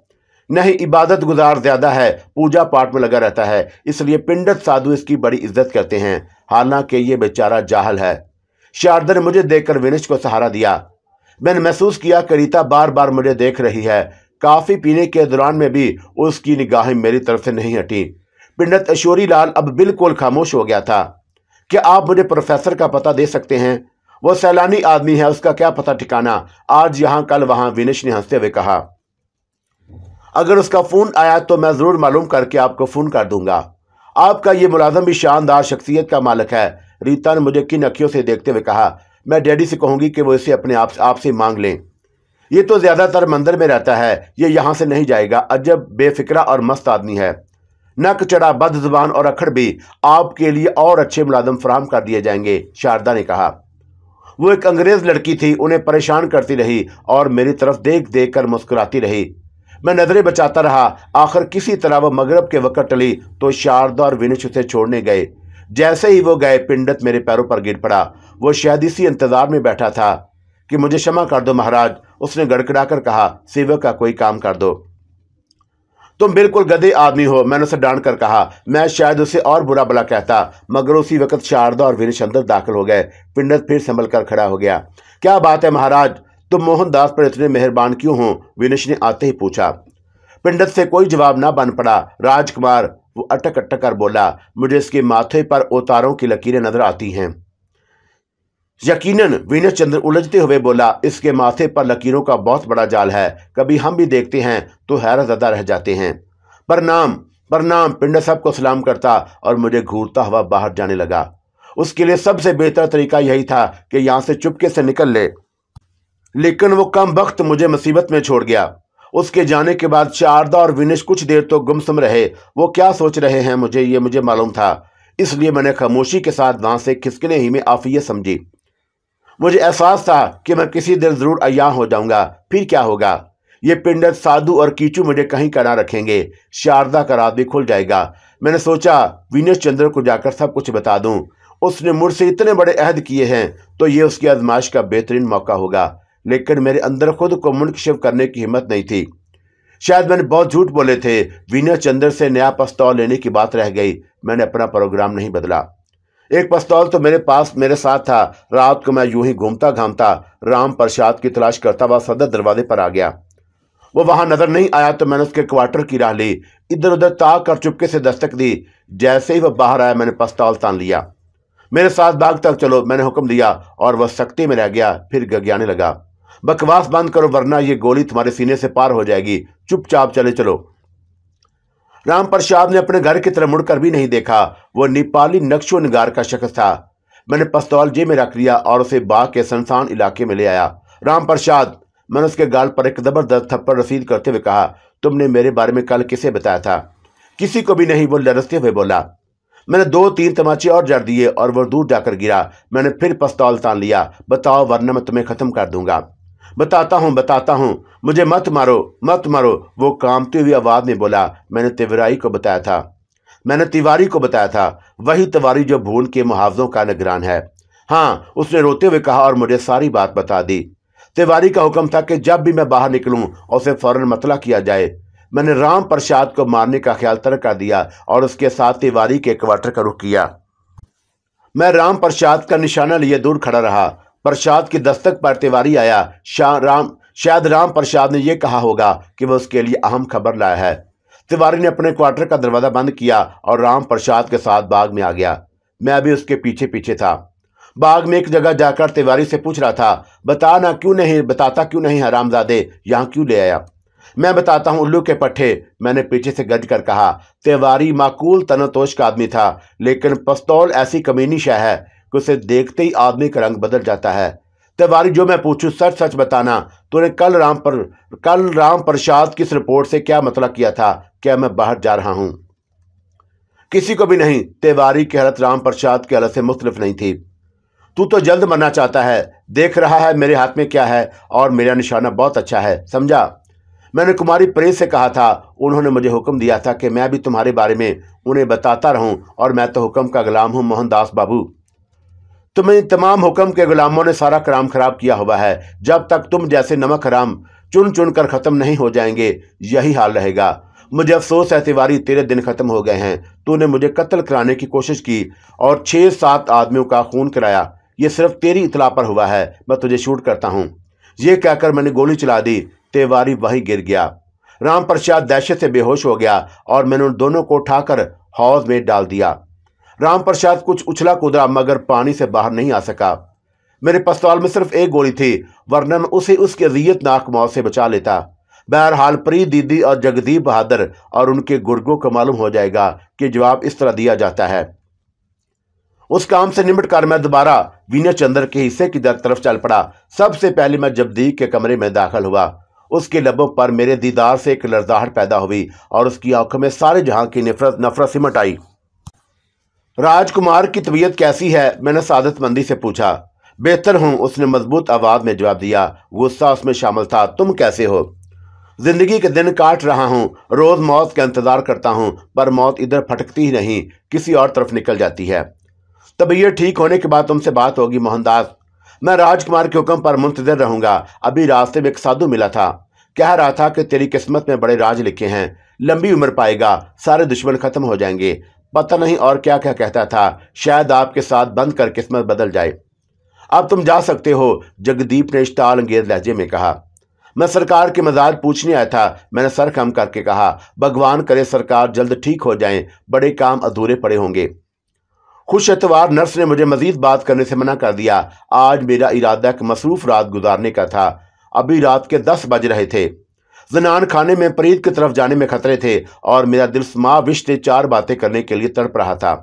नहीं, इबादत गुजार ज्यादा है, पूजा पाठ में लगा रहता है, इसलिए पंडित साधु इसकी बड़ी इज्जत करते हैं। हालांकि ये बेचारा जाहल है। शारदा ने मुझे देखकर विनेश को सहारा दिया। मैंने महसूस किया कि रीता बार बार मुझे देख रही है। काफी पीने के दौरान में भी उसकी निगाहें मेरी तरफ से नहीं हटी। पंडित अशोरी लाल अब बिल्कुल खामोश हो गया था। क्या आप मुझे प्रोफेसर का पता दे सकते हैं? वो सैलानी आदमी है, उसका क्या पता ठिकाना, आज यहाँ कल वहां, विनेश ने हंसते हुए कहा। अगर उसका फोन आया तो मैं जरूर मालूम करके आपको फोन कर दूंगा। आपका ये मुलाजम भी शानदार शख्सियत का मालिक है। रीता ने मुझे किन अखियों से देखते हुए कहा। मैं डैडी से कहूंगी कि वो इसे अपने आप से मांग लें। ये तो ज्यादातर मंदिर में रहता है, ये यहाँ से नहीं जाएगा। अजब बेफिक्रा और मस्त आदमी है। नक चढ़ा, बदजुबान और अखड़ भी। आपके लिए और अच्छे मुलाजम फराहम कर दिए जाएंगे, शारदा ने कहा। वो एक अंग्रेज लड़की थी, उन्हें परेशान करती रही और मेरी तरफ देख देख कर मुस्कुराती रही। मैं नजरें बचाता रहा। आखिर किसी तरह वह मगरब के वक्त टली तो शारदा और विनेश उसे छोड़ने गए। जैसे ही वो गए, पंडित मेरे पैरों पर गिर पड़ा। वो शायद इसी इंतजार में बैठा था कि मुझे क्षमा कर दो महाराज। उसने गड़गड़ाकर कहा, सेवक का कोई काम कर दो। तुम बिल्कुल गधे आदमी हो, मैंने उसे डांट कर कहा। मैं शायद उसे और बुरा भला कहता, मगर उसी वक्त शारदा और विनेश अंदर दाखिल हो गए। पिंडत फिर संभल कर खड़ा हो गया। क्या बात है महाराज, तुम मोहनदास पर इतने मेहरबान क्यों हो? विनेश ने आते ही पूछा। पिंडत से कोई जवाब ना बन पड़ा। राजकुमार, वो अटक अटक कर बोला, मुझे इसके माथे पर उतारों की लकीरें नजर आती हैं। यकीनन, विनेश चंद्र उलझते हुए बोला, इसके माथे पर लकीरों का बहुत बड़ा जाल है। कभी हम भी देखते हैं तो हैरतज़दा रह जाते हैं। प्रणाम प्रणाम। पिंडत सबको सलाम करता और मुझे घूरता हुआ बाहर जाने लगा। उसके लिए सबसे बेहतर तरीका यही था कि यहां से चुपके से निकल ले, लेकिन वो कम वक्त मुझे मुसीबत में छोड़ गया। उसके जाने के बाद शारदा और विनेश कुछ देर तो गुमसुम रहे। वो क्या सोच रहे हैं मुझे मालूम था, इसलिए मैंने खामोशी के साथ वहां से खिसकने ही में आफियत समझी। मुझे एहसास था कि मैं किसी दिन जरूर अय्याह हो जाऊंगा। फिर क्या होगा? ये पिंडत, साधु और कीचू मुझे कहीं का ना रखेंगे। शारदा का राज भी खुल जाएगा। मैंने सोचा विनेश चंद्र को जाकर सब कुछ बता दूं। उसने मुझसे इतने बड़े अहद किए हैं तो ये उसकी आजमाइश का बेहतरीन मौका होगा। लेकिन मेरे अंदर खुद को मुनकशिफ करने की हिम्मत नहीं थी। शायद मैंने बहुत झूठ बोले थे। विनेश चंद्र से नया पिस्तौल लेने की बात रह गई। मैंने अपना प्रोग्राम नहीं बदला। एक पिस्तौल तो मेरे साथ था। रात को मैं यूं ही घूमता घामता राम प्रसाद की तलाश करता हुआ सदर दरवाजे पर आ गया। वो वहां नजर नहीं आया तो मैंने उसके क्वार्टर की राह ली। इधर उधर ताक कर चुपके से दस्तक दी। जैसे ही वह बाहर आया मैंने पिस्तौल तान लिया। मेरे साथ बाग तक चलो, मैंने हुक्म दिया और वह सख्ती में रह गया। फिर गगियाने लगा, बकवास बंद करो वरना ये गोली तुम्हारे सीने से पार हो जाएगी। चुपचाप चले चलो। राम प्रसाद ने अपने घर की तरफ मुड़कर भी नहीं देखा। वो नेपाली नक्शो निगार का शख्स था। मैंने पिस्तौल जेब में रख लिया और उसे बाग के सुनसान इलाके में ले आया। राम प्रसाद, मैंने उसके गाल पर एक जबरदस्त थप्पड़ रसीद करते हुए कहा, तुमने मेरे बारे में कल किसे बताया था? किसी को भी नहीं, वो लरसते हुए बोला। मैंने 2-3 तमाचे और जड़ दिए और वह दूर जाकर गिरा। मैंने फिर पिस्तौल तान लिया। बताओ वरना मैं तुम्हें खत्म कर दूंगा। बताता हूं, मुझे मत मारो मत मारो, वो कांपती हुई आवाज में बोला। मैंने तिवारी को बताया था। वही तिवारी जो भून के मुहावजों का निगरान है। हाँ, उसने रोते हुए कहा और मुझे सारी बात बता दी। तिवारी का हुक्म था कि जब भी मैं बाहर निकलूं उसे फौरन मतला किया जाए। मैंने राम प्रसाद को मारने का ख्याल तर्क कर दिया और उसके साथ तिवारी के क्वार्टर का रुख किया। मैं राम प्रसाद का निशाना लिए दूर खड़ा रहा। प्रसाद की दस्तक पर तिवारी आया। शायद राम प्रसाद ने यह कहा होगा कि वह उसके लिए अहम खबर लाया है। तिवारी ने अपने क्वार्टर का दरवाजा बंद किया और राम प्रसाद के साथ बाग में आ गया। मैं भी उसके पीछे पीछे था। बाग में एक जगह जाकर तिवारी से पूछ रहा था, बताता क्यों नहीं हरामजादे, यहाँ क्यों ले आया? मैं बताता हूँ उल्लू के पट्टे, मैंने पीछे से गज कर कहा। तिवारी माकूल तनतोष का आदमी था, लेकिन पिस्तौल ऐसी कमीनी शय है कि उसे देखते ही आदमी का रंग बदल जाता है। तिवारी, जो मैं पूछूं सच सच बताना, तूने कल राम प्रसाद की इस रिपोर्ट से क्या मतलब किया था? क्या मैं बाहर जा रहा हूं? किसी को भी नहीं। तिवारी की हालत राम प्रसाद की हालत से मुख्तलिफ नहीं थी। तू तो जल्द मरना चाहता है, देख रहा है मेरे हाथ में क्या है, और मेरा निशाना बहुत अच्छा है, समझा? मैंने कुमारी प्रेस से कहा था। उन्होंने मुझे हुक्म दिया था कि मैं भी तुम्हारे बारे में उन्हें बताता रहूं, और मैं तो हुक्म का गुलाम हूं मोहनदास बाबू। तुम्हें तमाम हुक्म के गुलामों ने सारा काम खराब किया हुआ है। जब तक तुम जैसे नमक हराम चुन चुन कर खत्म नहीं हो जाएंगे, यही हाल रहेगा। मुझे अफसोस है तिवारी, तेरे दिन खत्म हो गए हैं। तूने मुझे कत्ल कराने की कोशिश की और 6-7 आदमियों का खून कराया। ये सिर्फ तेरी इतला पर हुआ है। मैं तुझे शूट करता हूं। ये कहकर मैंने गोली चला दी। तिवारी वहीं गिर गया। राम प्रसाद दहशत से बेहोश हो गया और मैंने उन दोनों को उठाकर हौज में डाल दिया। राम प्रसाद कुछ उछला कूदा मगर पानी से बाहर नहीं आ सका। मेरे पिस्तौल में सिर्फ एक गोली थी, वरना मैं उसे उसकी अज़ियतनाक मौत से बचा लेता। बहरहाल प्रीत दीदी और जगदीप बहादुर और उनके गुर्गों को मालूम हो जाएगा कि जवाब इस तरह दिया जाता है। उस काम से निपट कर मैं दोबारा विनेश चंद्र के हिस्से की तरफ चल पड़ा। सबसे पहले मैं जगदीप के कमरे में दाखिल हुआ। उसके लबों पर मेरे दीदार से एक लरजाहट पैदा हुई और उसकी आंखों में सारे जहां की नफरत सिमट आई। राजकुमार की तबीयत कैसी है? मैंने सादतमंदी से पूछा। बेहतर हूं, उसने मजबूत आवाज में जवाब दिया। गुस्सा उसमें शामिल था। तुम कैसे हो? जिंदगी के दिन काट रहा हूं, रोज मौत का इंतजार करता हूं, पर मौत इधर फटकती ही नहीं, किसी और तरफ निकल जाती है। तबीयत ठीक होने के बाद तुमसे बात होगी मोहनदास। मैं राजकुमार के हुक्म पर मुंतजर रहूंगा। अभी रास्ते में एक साधु मिला था, कह रहा था कि तेरी किस्मत में बड़े राज लिखे हैं, लंबी उम्र पाएगा, सारे दुश्मन खत्म हो जाएंगे। पता नहीं और क्या क्या कहता था, शायद आपके साथ बंद कर किस्मत बदल जाए। अब तुम जा सकते हो, जगदीप ने इश्ताल अंगेज लहजे में कहा। मैं सरकार के मजाज पूछने आया था, मैंने सर खम करके कहा। भगवान करे सरकार जल्द ठीक हो जाएं, बड़े काम अधूरे पड़े होंगे। खुश एतवार नर्स ने मुझे मजीद बात करने से मना कर दिया। आज मेरा इरादा एक मसरूफ रात गुजारने का था। अभी रात के 10 बज रहे थे। जनान खाने में प्रीत की तरफ जाने में खतरे थे और मेरा दिल समाविश से 4 बातें करने के लिए तड़प रहा था।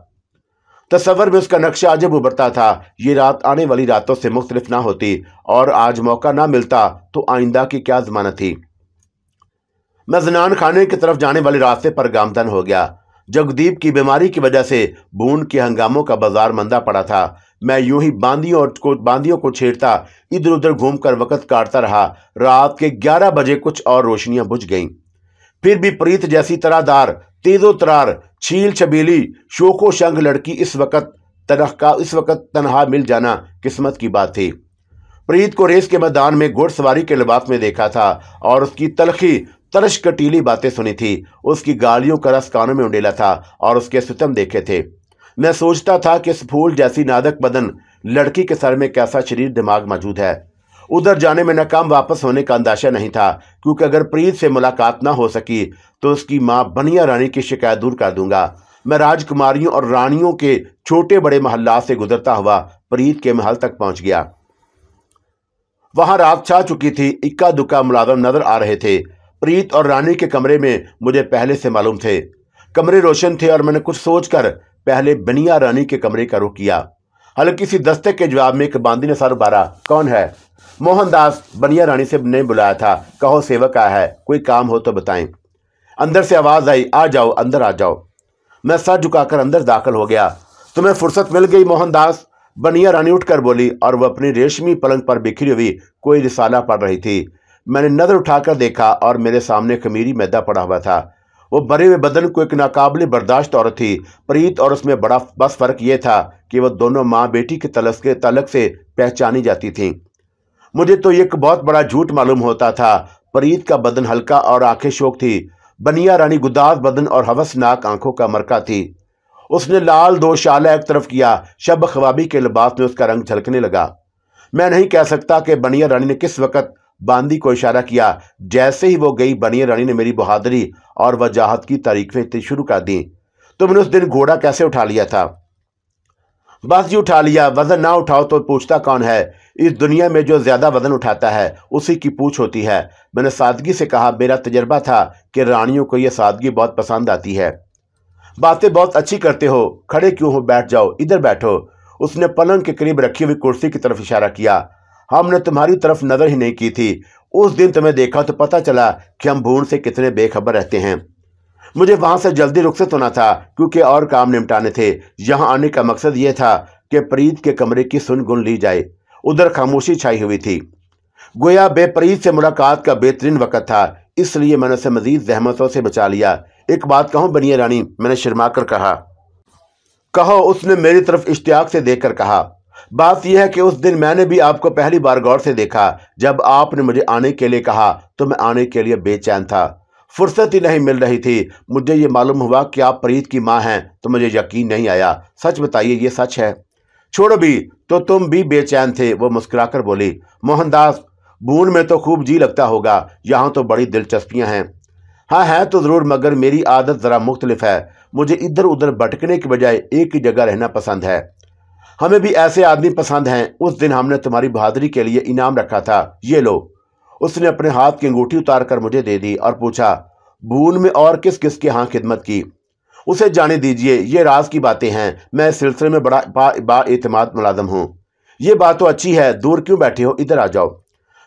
तस्वर में उसका नक्शा अजब उभरता था। ये रात आने वाली रातों से मुख्तलिफ ना होती और आज मौका ना मिलता तो आइंदा की क्या जमानत थी। मैं जनान खाने की तरफ जाने वाले रास्ते पर गामदन हो गया। जगदीप की बीमारी की वजह से बूंद के हंगामों का बाजार मंदा पड़ा था। मैं यूं ही बांदियों को छेड़ता इधर उधर घूमकर वक्त काटता रहा। रात के 11 बजे कुछ और रोशनियां बुझ गईं। फिर भी प्रीत जैसी तरादार, तेजो तरार, छील छबीली, शोको शंग लड़की इस वक्त तनहा मिल जाना किस्मत की बात थी। प्रीत को रेस के मैदान में घुड़सवारी के लिबास में देखा था और उसकी तलखी तरश कटीली बातें सुनी थी। उसकी गालियों का रस कानों में उंडेला था और उसके सितम देखे थे। मैं सोचता था कि इस फूल जैसी नादक बदन लड़की के सर में कैसा शरीर दिमाग मौजूद है। उधर जाने में नाकाम वापस होने का अंदाजा नहीं था, क्योंकि अगर प्रीत से मुलाकात ना हो सकी तो उसकी मां बनिया रानी की शिकायत दूर कर दूंगा। मैं राजकुमारियों और रानियों के छोटे बड़े महल्लात से गुजरता हुआ प्रीत के महल तक पहुंच गया। वहां रात छा चुकी थी। इक्का दुक्का मुलाजम नजर आ रहे थे। प्रीत और रानी के कमरे में मुझे पहले से मालूम थे। कमरे रोशन थे और मैंने कुछ सोचकर पहले बनिया रानी के कमरे का रुख किया। हल्की सी दस्तक के जवाब में एक बांदी ने सर उबारा। कौन है? मोहनदास, बनिया रानी से ने बुलाया था। कहो सेवक आया है, कोई काम हो तो बताएं। अंदर से आवाज आई, आ जाओ, अंदर आ जाओ। मैं सर झुकाकर अंदर दाखिल हो गया। तुम्हें फुर्सत मिल गई मोहनदास? बनिया रानी उठकर बोली और वह अपनी रेशमी पलंग पर बिखरी हुई कोई रिसाला पढ़ रही थी। मैंने नजर उठाकर देखा और मेरे सामने खमीरी मैदा पड़ा हुआ था। वो भरे हुए बदन को एक नाकाबिले बर्दाश्त औरत थी। प्रीत और उसमें बड़ा बस फर्क ये था कि वह दोनों माँ बेटी के तलक से पहचानी जाती थीं। मुझे तो एक बहुत बड़ा झूठ मालूम होता था। प्रीत का बदन हल्का और आंखें शोक थी। बनिया रानी गुदाज बदन और हवसनाक आंखों का मरका थी। उसने लाल दोशाला एक तरफ किया। शब ख्वाबी के लिबास में उसका रंग झलकने लगा। मैं नहीं कह सकता कि बनिया रानी ने किस वक्त बांदी को इशारा किया। जैसे ही वो गई, बनिया रानी ने मेरी बहादुरी और वजाहत की तारीफें शुरू कर दी। तुमने उस दिन घोड़ा कैसे उठा लिया था? बस जी उठा लिया। वजन ना उठाओ तो पूछता कौन है? इस दुनिया में जो ज्यादा वजन उठाता है उसी की पूछ होती है। मैंने सादगी से कहा। मेरा तजर्बा था कि रानियों को यह सादगी बहुत पसंद आती है। बातें बहुत अच्छी करते हो, खड़े क्यों हो, बैठ जाओ, इधर बैठो। उसने पलंग के करीब रखी हुई कुर्सी की तरफ इशारा किया। हमने तुम्हारी तरफ नजर ही नहीं की थी। उस दिन तुम्हें देखा तो पता चला कि हम भून से कितने बेखबर रहते हैं। मुझे वहां से जल्दी रुखसत होना था क्योंकि और काम निपटाने थे। यहां आने का मकसद यह था कि प्रीत के कमरे की सुन गुन ली जाए। उधर खामोशी छाई हुई थी। गोया बेप्रीत से मुलाकात का बेहतरीन वक्त था, इसलिए मैंने उसे मजीद जहमतों से बचा लिया। एक बात कहूं बनिया रानी, मैंने शर्मा कर कहा। कहो, उसने मेरी तरफ इश्तियाक से देखकर कहा। बात यह है कि उस दिन मैंने भी आपको पहली बार गौर से देखा। जब आपने मुझे आने के लिए कहा तो मैं आने के लिए बेचैन था। फुर्सत ही नहीं मिल रही थी। मुझे ये मालूम हुआ कि आप प्रीत की माँ हैं तो मुझे यकीन नहीं आया। सच बताइए, ये सच है? छोड़ो भी, तो तुम भी बेचैन थे? वो मुस्कुराकर बोली। मोहनदास, बून में तो खूब जी लगता होगा। यहाँ तो बड़ी दिलचस्पियाँ हैं। हाँ है तो ज़रूर, मगर मेरी आदत ज़रा मुख्तलिफ है। मुझे इधर उधर भटकने की बजाय एक ही जगह रहना पसंद है। हमें भी ऐसे आदमी पसंद हैं। उस दिन हमने तुम्हारी बहादुरी के लिए इनाम रखा था, ये लो। उसने अपने हाथ की अंगूठी उतार कर मुझे दे दी और पूछा, बून में और किस किस के यहाँ खिदमत की? उसे जाने दीजिए, ये राज की बातें हैं। मैं इस सिलसिले में बड़ा बाएतिमाद मुलाजम हूँ। ये बात तो अच्छी है, दूर क्यों बैठे हो, इधर आ जाओ।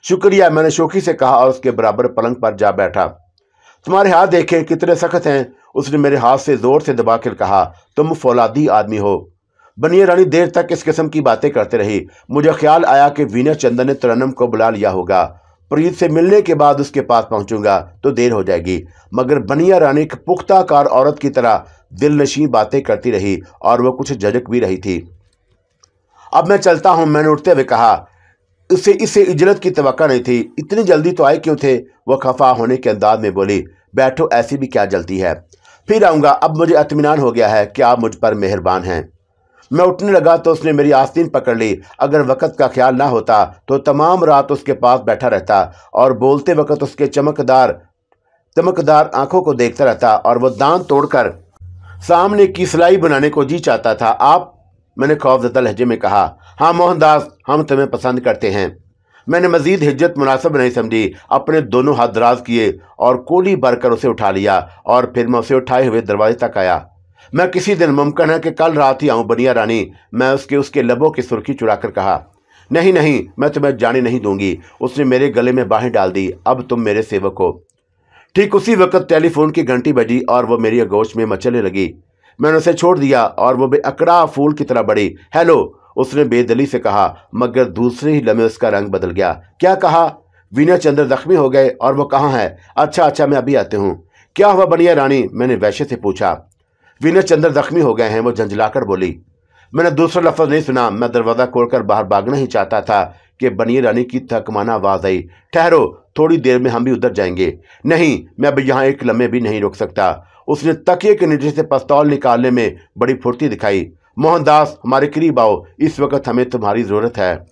शुक्रिया, मैंने शोखी से कहा और उसके बराबर पलंग पर जा बैठा। तुम्हारे हाथ देखें कितने सख्त हैं, उसने मेरे हाथ से जोर से दबाकर कहा। तुम फौलादी आदमी हो। बनिया रानी देर तक इस किस्म की बातें करते रही। मुझे ख्याल आया कि वीना चंदन ने तरन्नुम को बुला लिया होगा। प्रीत से मिलने के बाद उसके पास पहुंचूंगा तो देर हो जाएगी। मगर बनिया रानी एक पुख्ताकार औरत की तरह दिलनशीं बातें करती रही और वह कुछ झिझक भी रही थी। अब मैं चलता हूं, मैंने उठते हुए कहा। उसे इसे इजलत की तवक्का नहीं थी। इतनी जल्दी तो आए क्यों थे? वो खफा होने के अंदाज में बोली, बैठो, ऐसी भी क्या जल्दी है? फिर आऊँगा, अब मुझे इत्मीनान हो गया है कि आप मुझ पर मेहरबान हैं। मैं उठने लगा तो उसने मेरी आस्तीन पकड़ ली। अगर वक़्त का ख्याल ना होता तो तमाम रात उसके पास बैठा रहता और बोलते वक़्त उसके चमकदार आंखों को देखता रहता और वो दांत तोड़कर सामने की सिलाई बनाने को जी चाहता था। आप? मैंने खौफजदा लहजे में कहा। हाँ मोहनदास, हम तुम्हें पसंद करते हैं। मैंने मजीद हिज्जत मुनासिब नहीं समझी, अपने दोनों हाथ दराज किए और कोली भरकर उसे उठा लिया और फिर मैं उसे उठाए हुए दरवाजे तक आया। मैं किसी दिन, मुमकिन है कि कल रात ही आऊँ बनिया रानी, मैं उसके लबों की सुर्खी चुराकर कहा। नहीं नहीं, मैं तुम्हें जाने नहीं दूंगी। उसने मेरे गले में बाहें डाल दी। अब तुम मेरे सेवक हो। ठीक उसी वक्त टेलीफोन की घंटी बजी और वो मेरी आगोश में मचलने लगी। मैंने उसे छोड़ दिया और वो बेअकड़ा फूल की तरह बढ़ी। हेलो, उसने बेदली से कहा, मगर दूसरे ही लम्हे उसका रंग बदल गया। क्या कहा? विनय चंद्र जख्मी हो गए? और वो कहाँ है? अच्छा, मैं अभी आती हूँ। क्या हुआ बनिया रानी? मैंने वैश्य से पूछा। विनय चंद्र जख्मी हो गए हैं, वो झंझलाकर बोली। मैंने दूसरा लफ्ज नहीं सुना। मैं दरवाज़ा खोलकर बाहर भागना ही चाहता था कि बनिया रानी की थकमाना आवाज़ आई, ठहरो, थोड़ी देर में हम भी उधर जाएंगे। नहीं, मैं अब यहाँ एक लम्हे भी नहीं रोक सकता। उसने तकिए के नीचे से पिस्तौल निकालने में बड़ी फुर्ती दिखाई। मोहनदास, हमारे करीब आओ, इस वक्त हमें तुम्हारी ज़रूरत है।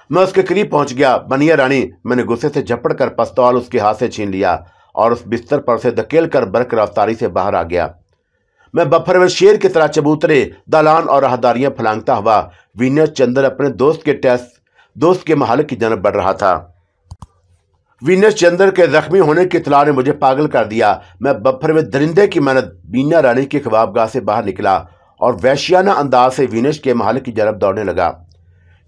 मैं उसके करीब पहुंच गया। बनिया रानी, मैंने गुस्से से झपड़ कर पिस्तौल उसके हाथ से छीन लिया और उस बिस्तर पर से धकेल कर बरक रफ्तारी से बाहर आ गया। मैं बफर में शेर की तरह चबूतरे, दालान और राहदारियां फलांगता हुआ विनय चंद्र अपने दोस्त के महल की जानब बढ़ रहा था। विनय चंद्र के जख्मी होने की इत्तला ने मुझे पागल कर दिया। मैं बफर में दरिंदे की मानद बीना रानी की ख्वाबगाह से बाहर निकला और वैश्याना अंदाज से विनय के महल की जानब दौड़ने लगा।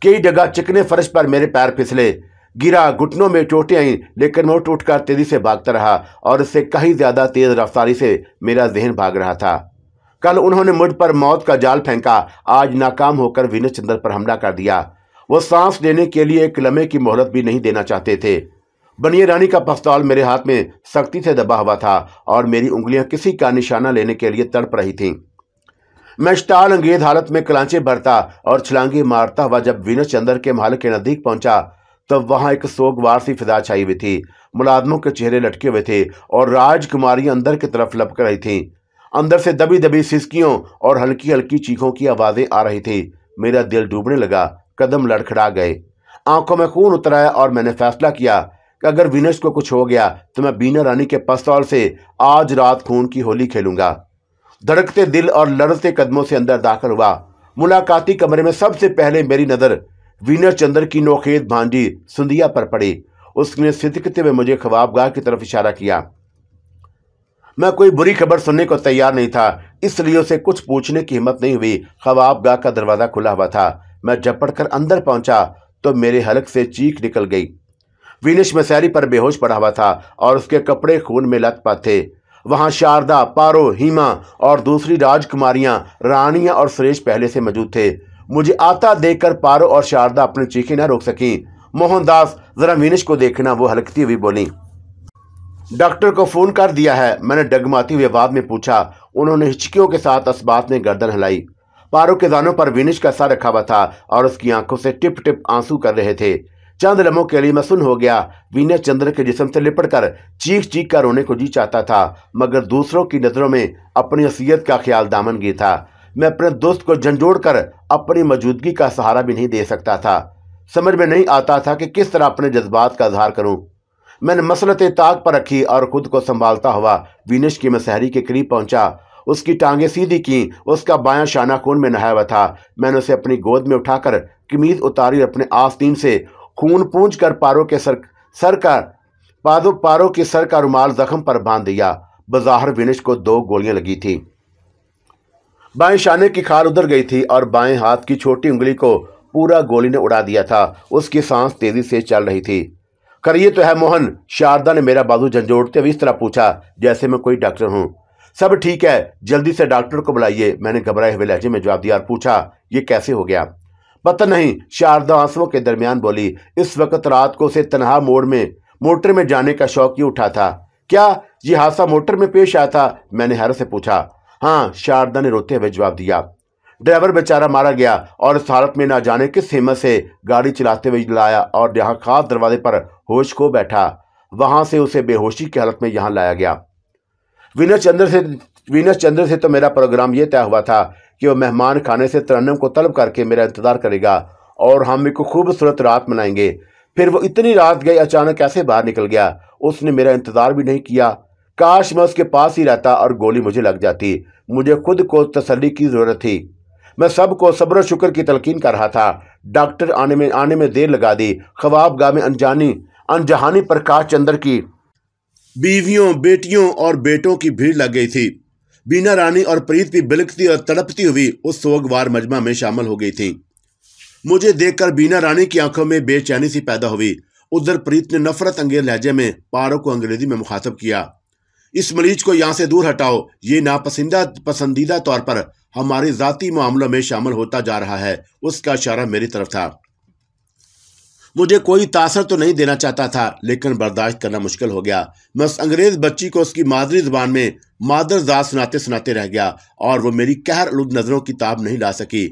कई जगह चिकने फर्श पर मेरे पैर फिसले, गिरा, घुटनों में चोटें आईं, लेकिन मैं उठकर तेजी से भागता रहा और इससे कहीं ज्यादा तेज रफ्तारी से मेरा जहन भाग रहा था। कल उन्होंने मुझ पर मौत का जाल फेंका, आज नाकाम होकर विनय चंद्र पर हमला कर दिया। वो सांस लेने के लिए एक लम्हे की मोहलत भी नहीं देना चाहते थे। बनिया रानी का पिस्तौल मेरे हाथ में सख्ती से दबा हुआ था और मेरी उंगलियां किसी का निशाना लेने के लिए तड़प रही थीं। मैं इश्ताल अंगेज हालत में कलांचे भरता और छलांगे मारता हुआ जब विनय चंद्र के महल के नजदीक पहुंचा तब वहां एक सोगवार सी फिजा छाई हुई थी। मुलाजमों के चेहरे लटके हुए थे और राजकुमारियां अंदर की तरफ लपक रही थीं। अंदर से दबी दबी सिसकियों और हल्की हल्की चीखों की आवाजें आ रही थी। मेरा दिल डूबने लगा, कदम लड़खड़ा गए, आंखों में खून उतर आया और मैंने फैसला किया कि अगर विनय को कुछ हो गया तो मैं बीना रानी के पिस्तौल से आज रात खून की होली खेलूंगा। धड़कते दिल और लड़ते कदमों से अंदर दाखिल हुआ। मुलाकाती कमरे में सबसे पहले मेरी नज़र विनय चंद्र की नौखेद भांजी सुंदिया पर पड़ी। उसने सिदकते हुए मुझे ख्वाबगाह की तरफ इशारा किया। मैं कोई बुरी खबर सुनने को तैयार नहीं था, इसलिए उसे कुछ पूछने की हिम्मत नहीं हुई। ख्वाबगाह का दरवाज़ा खुला हुआ था। मैं झपट कर अंदर पहुंचा तो मेरे हलक से चीख निकल गई। विनय मसैरी पर बेहोश पड़ा हुआ था और उसके कपड़े खून में लथपथ थे। वहां शारदा, पारो, हीमा और दूसरी राजकुमारियां, रानियां और सुरेश पहले से मौजूद थे। मुझे आता देखकर पारो और शारदा अपनी चीखें न रोक सकी। मोहनदास, जरा विनय को देखना, वो हलकती हुई बोली। डॉक्टर को फोन कर दिया है? मैंने डगमाती हुई आवाज में पूछा। उन्होंने हिचकियों के साथ इस्बात में गर्दन हिलाई। पारो के दानों पर विनय का सर रखा हुआ था और उसकी आंखों से टिप टिप आंसू कर रहे थे। चंद लम्हों के लिए मैं सुन हो गया। विनय चंद्र के जिस्म से लिपटकर चीख चीख कर रोने को जी चाहता था, मगर दूसरों की नजरों में अपनी असलियत का ख्याल दामनगी था। मैं अपने दोस्त को झंझोड़ कर अपनी मौजूदगी का सहारा भी नहीं दे सकता था। समझ में नहीं आता था कि किस तरह अपने जज्बात का इजहार करूं। मैंने मसलते ताक पर रखी और खुद को संभालता हुआ विनय की मसहरी के करीब पहुंचा। उसकी टांगें सीधी की, उसका बायां शाना खून में नहाया हुआ था। मैंने उसे अपनी गोद में उठाकर कमीज उतारी, अपने आस्तीन से खून पूंछ कर पारो के सर का रुमाल जख्म पर बांध दिया। बज़ाहिर विनय को 2 गोलियां लगी थी। बाएं शाने की खाल उधर गई थी और बाएं हाथ की छोटी उंगली को पूरा गोली ने उड़ा दिया था। उसकी सांस तेजी से चल रही थी। करिए तो है मोहन, शारदा ने मेरा बाजू झंझोड़ते हुए इस तरह पूछा जैसे मैं कोई डॉक्टर हूं। सब ठीक है, जल्दी से डॉक्टर को बुलाइए, मैंने घबराए हुए लहजे में जवाब दिया और पूछा, ये कैसे हो गया? पता नहीं, शारदा आंसुओं के दरमियान बोली। इस वक्त रात को उसे तनहा मोटर में जाने का शौक ही उठा था। क्या ये हादसा मोटर में पेश आया था? मैंने हैरत से पूछा। हाँ, शारदा ने रोते हुए जवाब दिया। ड्राइवर बेचारा मारा गया और इस हालत में ना जाने किस हिम्मत से गाड़ी चलाते हुए लाया और यहाँ खास दरवाजे पर होश खो बैठा। वहां से उसे बेहोशी की हालत में यहाँ लाया गया। वीनस चंद्र से तो मेरा प्रोग्राम ये तय हुआ था कि वह मेहमान खाने से तरन्नुम को तलब करके मेरा इंतजार करेगा और हम एक खूबसूरत रात मनाएंगे। फिर वो इतनी रात गई, अचानक कैसे बाहर निकल गया। उसने मेरा इंतजार भी नहीं किया। काश मैं उसके पास ही रहता और गोली मुझे लग जाती। मुझे खुद को तसल्ली की जरूरत थी। मैं सबको सब्र शुक्र की तलकीन कर रहा था। डॉक्टर आने में देर लगा दी। ख्वाबगाह में अनजहानी प्रकाश चंद्र की बीवियों, बेटियों और बेटों की भीड़ लग गई थी। बीना रानी और प्रीत भी बिलखती और तड़पती हुई उस सोगवार मजमा में शामिल हो गई थी। मुझे देखकर बीना रानी की आंखों में बेचैनी सी पैदा हुई। उधर प्रीत ने नफरत अंगेज लहजे में पारो को अंग्रेजी में मुखातब किया। इस मरीज को यहां से दूर हटाओ। ये पसंदीदा तौर पर हमारे जाती मामलों में शामिल होता जा रहा है। उसका इशारा मेरी तरफ था। मुझे कोई तासर तो नहीं देना चाहता था, लेकिन बर्दाश्त करना मुश्किल हो गया। मैं उस अंग्रेज बच्ची को उसकी मादरी जुबान में मादरजात सुनाते सुनाते रह गया और वो मेरी कहर आलूद नजरों की ताब नहीं ला सकी।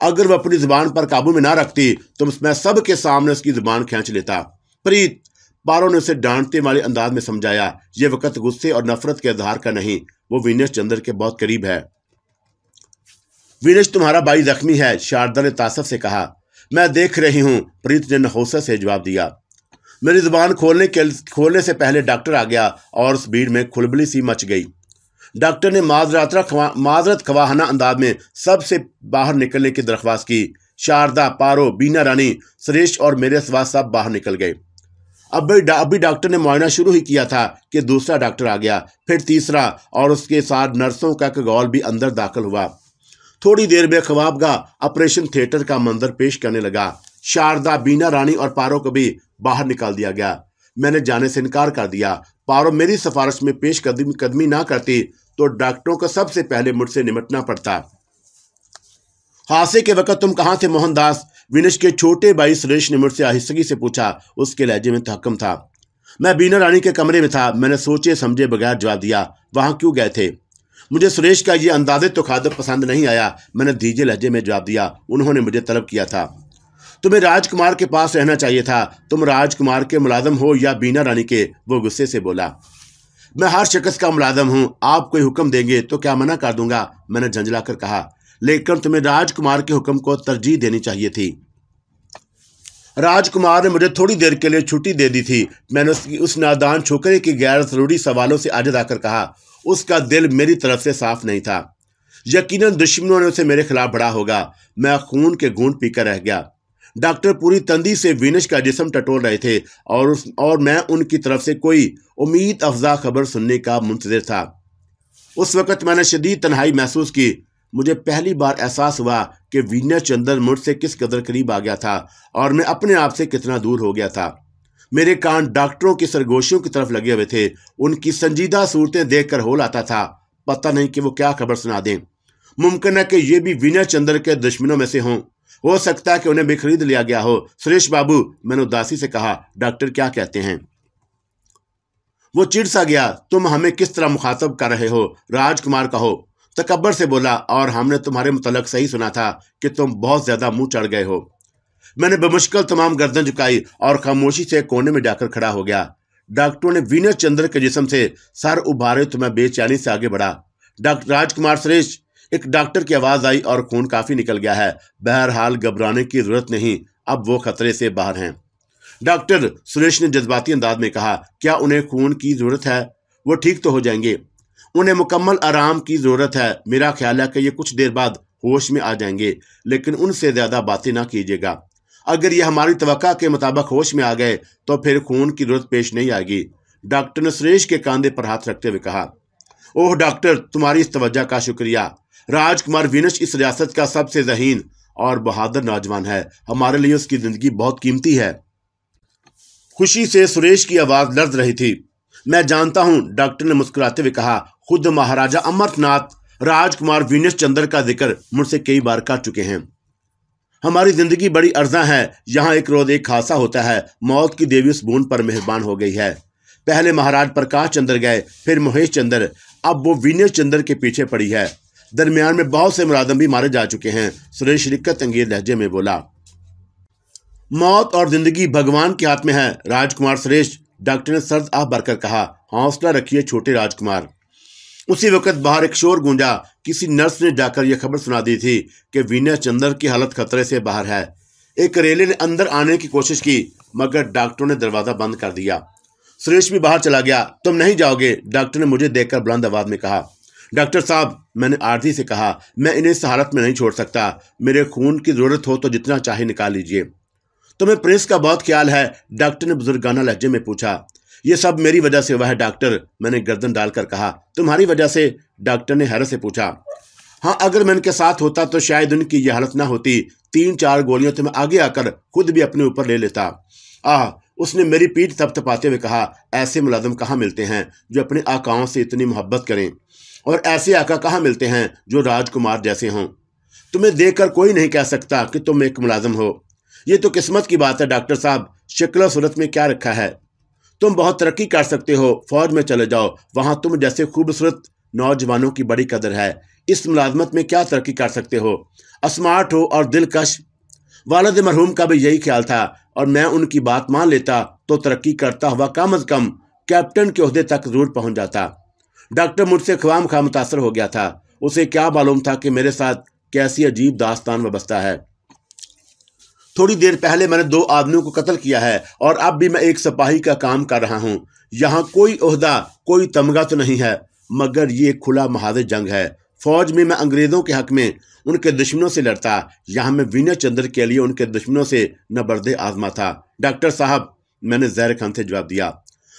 अगर वह अपनी जुबान पर काबू में ना रखती तो मैं सबके सामने उसकी जुबान खींच लेता। प्रीत, पारो ने उसे डांटते वाले अंदाज में समझाया। यह वक्त गुस्से और नफरत के इजहार का नहीं, वो वीनस चंद्र के बहुत करीब है। वीनस तुम्हारा भाई जख्मी है, शारदा ने तासफ से कहा। मैं देख रही हूं, प्रीत ने नहोसत से जवाब दिया। मेरी जुबान खोलने से पहले डॉक्टर आ गया और उस भीड़ में खुलबली सी मच गई। डॉक्टर ने माजरत खवाहाना अंदाज में सबसे बाहर निकलने की दरख्वास्त की। शारदा, पारो, बीना रानी, सुरेश और मेरे सिवा सब बाहर निकल गए। अभी डॉक्टर ने मुआयना शुरू ही किया था कि दूसरा डॉक्टर आ गया, फिर तीसरा और उसके साथ नर्सों का कगौल भी अंदर दाखिल हुआ। थोड़ी देर में ख्वाबगाह ऑपरेशन थिएटर का मंजर पेश करने लगा। शारदा, बीना रानी और पारो को भी बाहर निकाल दिया गया। मैंने जाने से इनकार कर दिया। पारो मेरी सिफारिश में पेश कदमी ना करती तो डॉक्टरों को सबसे पहले मुझसे निपटना पड़ता। हादसे के वक्त तुम कहाँ थे मोहनदास? विनश के छोटे भाई सुरेश ने मुझसे आहिस्तगी से पूछा। उसके लहजे में तहक्कुम था। मैं बीना रानी के कमरे में था। मैंने सोचे समझे बगैर जवाब दिया। वहां क्यों गए थे? मुझे सुरेश का ये अंदाजे तो खादर पसंद नहीं आया। मैंने धीजे लहजे में जवाब दिया। उन्होंने मुझे तलब किया था। तुम्हें राजकुमार के पास रहना चाहिए था। तुम राजकुमार के मुलाजम हो या बीना रानी के? वो गुस्से से बोला। मैं हर शख्स का मुलाजम हूं। आप कोई हुक्म देंगे तो क्या मना कर दूंगा? मैंने झंझलाकर कहा। लेकिन तुम्हें राजकुमार के हुक्म को तरजीह देनी चाहिए थी। राजकुमार ने मुझे थोड़ी देर के लिए छुट्टी दे दी थी। मैंने उस नादान छोकरे के गैर जरूरी सवालों से आजिज़ आकर कहा। उसका दिल मेरी तरफ से साफ नहीं था। यकीनन दुश्मनों ने उसे मेरे खिलाफ बढ़ा होगा। मैं खून के घूंट पीकर रह गया। डॉक्टर पूरी तंदी से विनश का जिस्म टटोल रहे थे और मैं उनकी तरफ से कोई उम्मीद अफजा खबर सुनने का मुंतज़िर था। उस वक्त मैंने शदीद तन्हाई महसूस की। मुझे पहली बार एहसास हुआ कि वीनस चंद्र मुझसे किस कदर करीब आ गया था और मैं अपने आप से कितना दूर हो गया था। मेरे कान डॉक्टरों की सरगोशियों की तरफ लगे हुए थे। उनकी संजीदा सूरतें देखकर होल आता था। पता नहीं कि वो क्या खबर सुना दें। मुमकिन है कि ये भी वीनस चंद्र के दुश्मनों में से हों। हो सकता है कि उन्हें भी खरीद लिया गया हो। सुरेश बाबू, मैंने उदासी से कहा, डॉक्टर क्या कहते हैं? वो चिढ़ सा गया। तुम हमें किस तरह मुखातब कर रहे हो? राजकुमार कहो। तकब्बर से बोला। और हमने तुम्हारे मुतल्लक सही सुना था कि तुम बहुत ज्यादा मुंह चढ़ गए हो। मैंने बेमुश्किल तमाम गर्दन झुकाई और खामोशी से कोने में जाकर खड़ा हो गया। डॉक्टरों ने वीनस चंद्र के जिस्म से सर उभारे तो मैं बेचैनी से आगे बढ़ा। डॉक्टर राजकुमार, सुरेश, एक डॉक्टर की आवाज आई और खून काफी निकल गया है। बहरहाल घबराने की जरूरत नहीं, अब वो खतरे से बाहर हैं। डॉक्टर, सुरेश ने जज्बाती अंदाज में कहा, क्या उन्हें खून की जरूरत है? वो ठीक तो हो जाएंगे। उन्हें मुकम्मल आराम की जरूरत है। मेरा ख्याल है कि ये कुछ देर बाद होश में आ जाएंगे, लेकिन उनसे ज्यादा बातें ना कीजिएगा। अगर ये हमारी तवक्का के मुताबिक होश में आ गए तो फिर खून की जरूरत पेश नहीं आएगी। डॉक्टर ने सुरेश के कंधे पर हाथ रखते हुए कहा। ओह डॉक्टर, तुम्हारी इस तवज्जो का शुक्रिया। राजकुमार विनश इस रियासत का सबसे ज़हीन और बहादुर नौजवान है। हमारे लिए उसकी जिंदगी बहुत कीमती है। खुशी से सुरेश की आवाज लर्ज रही थी। मैं जानता हूं, डॉक्टर ने मुस्कुराते हुए कहा। खुद महाराजा अमरनाथ राजकुमार विनस चंद्र का जिक्र मुझसे कई बार कर चुके हैं। हमारी जिंदगी बड़ी अर्जा है। यहाँ एक रोज एक हादसा होता है। मौत की देवी उस बूंद पर मेहरबान हो गई है। पहले महाराज प्रकाश चंद्र गए, फिर महेश चंद्र, अब वो विनस चंद्र के पीछे पड़ी है। दरमियान में बहुत से मुलाजिम भी मारे जा चुके हैं। सुरेश रिक्कत अंगेज लहजे में बोला। मौत और जिंदगी भगवान के हाथ में है राजकुमार सुरेश, डॉक्टर ने सर्द आह भरकर कहा। हौसला रखिए छोटे राजकुमार। उसी वक्त बाहर एक शोर गूंजा। किसी नर्स ने जाकर यह खबर सुना दी थी कि वीना चंद्र की हालत खतरे से बाहर है। एक रेले ने अंदर आने की कोशिश की, मगर डॉक्टर ने दरवाजा बंद कर दिया। सुरेश भी बाहर चला गया। तुम नहीं जाओगे? डॉक्टर ने मुझे देखकर बुलंद आवाज में कहा। डॉक्टर साहब, मैंने आरती से कहा, मैं इन्हें इस हालत में नहीं छोड़ सकता। मेरे खून की जरूरत हो तो जितना चाहे निकाल लीजिए। तुम्हें प्रेस का बहुत ख्याल है? डॉक्टर ने बुजुर्गाना लहजे में पूछा। यह सब मेरी वजह से हुआ है डॉक्टर, मैंने गर्दन डालकर कहा। तुम्हारी वजह से? डॉक्टर ने हैरत से पूछा। हाँ, अगर मैं इनके साथ होता तो शायद उनकी यह हालत ना होती। 3-4 गोलियां तो मैं आगे आकर खुद भी अपने ऊपर ले लेता। आह, उसने मेरी पीठ थपथपाते हुए कहा। ऐसे मुलाजिम कहाँ मिलते हैं जो अपने आकाओं से इतनी मोहब्बत करें, और ऐसे आका कहाँ मिलते हैं जो राजकुमार जैसे हों। तुम्हें देखकर कोई नहीं कह सकता कि तुम एक मुलाजिम हो। ये तो किस्मत की बात है डॉक्टर साहब, शक्ल सूरत में क्या रखा है। तुम बहुत तरक्की कर सकते हो, फौज में चले जाओ, वहां तुम जैसे खूबसूरत नौजवानों की बड़ी कदर है। इस मुलाजमत में क्या तरक्की कर सकते हो? स्मार्ट हो और दिलकश। वालिद मरहूम का भी यही ख्याल था, और मैं उनकी बात मान लेता तो तरक्की करता हुआ कम अज कम कैप्टन के ओहदे तक जरूर पहुंच जाता। डॉक्टर मुझसे ख्वाम खा मुतासर हो गया था। उसे क्या मालूम था कि मेरे साथ कैसी अजीब दास्तान वाबस्ता है। थोड़ी देर पहले मैंने 2 आदमियों को कत्ल किया है, और अब भी मैं एक सिपाही का काम कर रहा हूं। यहाँ कोई ओहदा, कोई तमगा तो नहीं है, मगर ये खुला महादे जंग है। फौज में मैं अंग्रेजों के हक में उनके दुश्मनों से लड़ता, यहाँ मैं वीना चंद्र के लिए उनके दुश्मनों से नबर्दे आजमा था। डॉक्टर साहब, मैंने ज़हर खान से जवाब दिया।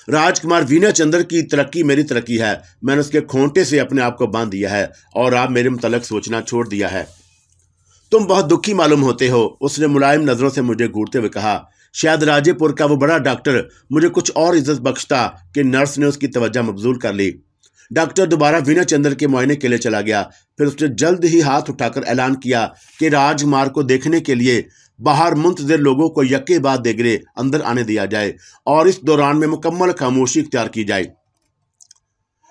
राजकुमार वीना चंद्र की तरक्की मेरी तरक्की है। मैंने उसके खोंटे से अपने आप को बांध दिया है, और आप मेरे मुतल्लिक सोचना छोड़ दिया है। तुम बहुत दुखी मालूम होते हो, उसने मुलायम नजरों से मुझे घूरते हुए कहा। शायद राजेपुर का वो बड़ा डॉक्टर मुझे कुछ और इज्जत बख्शता कि नर्स ने उसकी तवज्जो मबजूल कर ली। डॉक्टर दोबारा वीना चंद्र के मुआयने के लिए चला गया। फिर उसने जल्द ही हाथ उठाकर ऐलान किया कि राजकुमार को देखने के लिए बाहर मुंतजिर लोगों को यक्के बाद देगरे अंदर आने दिया जाए, और इस दौरान में मुकम्मल खामोशी इख्तियार की जाए।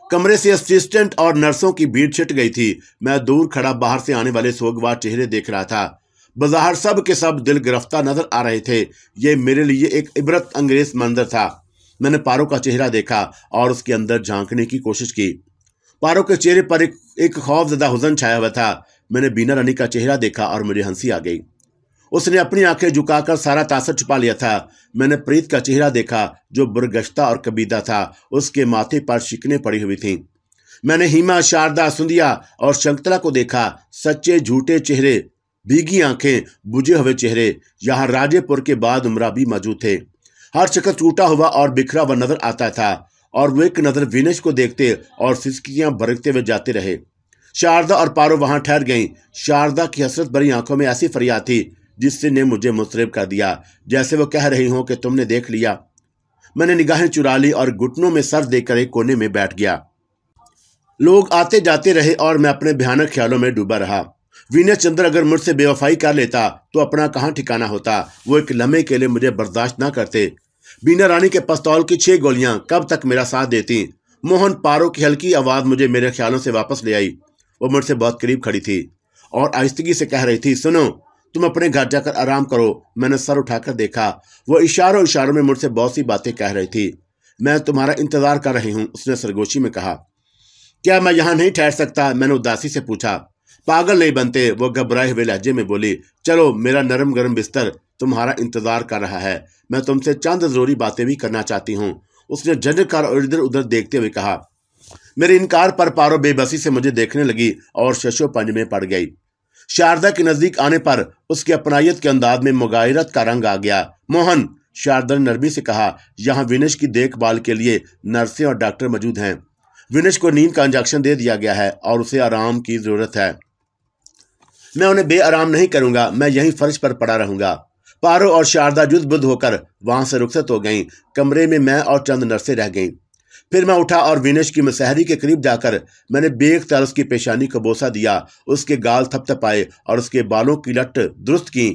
कमरे से असिस्टेंट और नर्सों की भीड़ छिट गई थी। मैं दूर खड़ा बाहर से आने वाले सोगवार चेहरे देख रहा था। बाजार सब के सब दिल गिरफ्तार नजर आ रहे थे। ये मेरे लिए एक इबरत अंगेज मंजर था। मैंने पारो का चेहरा देखा और उसके अंदर झांकने की कोशिश की। पारो के चेहरे पर एक खौफजदा हुज़न छाया हुआ था। मैंने बीना रानी का चेहरा देखा और मुझे हंसी आ गई। उसने अपनी आंखें झुकाकर सारा तासर छुपा लिया था। मैंने प्रीत का चेहरा देखा जो बुरगश्ता और कबीदा था। उसके माथे पर शिकने पड़ी हुई थीं। मैंने हीमा, शारदा, सुंदिया और शंकतला को देखा। सच्चे झूठे चेहरे, भीगी आंखें, बुझे हुए चेहरे। यहाँ राजेपुर के बाद उमरा भी मौजूद थे। हर शख्स टूटा हुआ और बिखरा हुआ नजर आता था, और वो एक नजर विनेश को देखते और सिसकियां बरकते हुए जाते रहे। शारदा और पारो वहां ठहर गईं। शारदा की हसरत भरी आंखों में ऐसी फरियाद थी जिससे ने मुझे मुस्तरब कर दिया, जैसे वो कह रही हो कि तुमने देख लिया। मैंने निगाहें चुरा ली और घुटनों में सर देकर एक कोने में बैठ गया। लोग आते जाते रहे और मैं अपने भयानक ख्यालों में डूबा रहा। वीना चंद्र अगर मुझसे बेवफाई कर लेता तो अपना कहाँ ठिकाना होता। वो एक लम्हे के लिए मुझे बर्दाश्त ना करते। बीना रानी के पिस्तौल की 6 गोलियां कब तक मेरा साथ देती। मोहन, पारो की हल्की आवाज़ मुझे मेरे ख्यालों से वापस ले आई। वो मुझसे बहुत करीब खड़ी थी और आहिस्तगी से कह रही थी, सुनो, तुम अपने घर जाकर आराम करो। मैंने सर उठाकर देखा। वो इशारों इशारों में मुझसे बहुत सी बातें कह रही थी। मैं तुम्हारा इंतजार कर रही हूँ, उसने सरगोशी में कहा। क्या मैं यहाँ नहीं ठहर सकता? मैंने उदासी से पूछा। पागल नहीं बनते, वो घबराए हुए लहजे में बोली। चलो, मेरा नरम गरम बिस्तर तुम्हारा इंतजार कर रहा है। मैं तुमसे चंद जरूरी बातें भी करना चाहती हूँ, उसने झंझट कर इधर उधर देखते हुए कहा। मेरे इनकार पर पारो बेबसी से मुझे देखने लगी और शशोपंज में पड़ गई। शारदा के नजदीक आने पर उसके अपनायत के अंदाज में मुगायरत का रंग आ गया। मोहन, शारदा ने नरमी से कहा, यहाँ विनेश की देखभाल के लिए नर्सें और डॉक्टर मौजूद हैं। विनेश को नींद का इंजेक्शन दे दिया गया है और उसे आराम की जरूरत है। मैं उन्हें बेआराम नहीं करूंगा, मैं यहीं फर्श पर पड़ा रहूंगा। पारो और शारदा जुद-बुद होकर वहां से रुखसत हो गईं। कमरे में मैं और चंद नर्सें रह गईं। फिर मैं उठा और विनेश की मुसहरी के करीब जाकर मैंने बेख्तियार उसकी पेशानी को बोसा दिया। उसके गाल थपथपाए और उसके बालों की लट दुरुस्त की।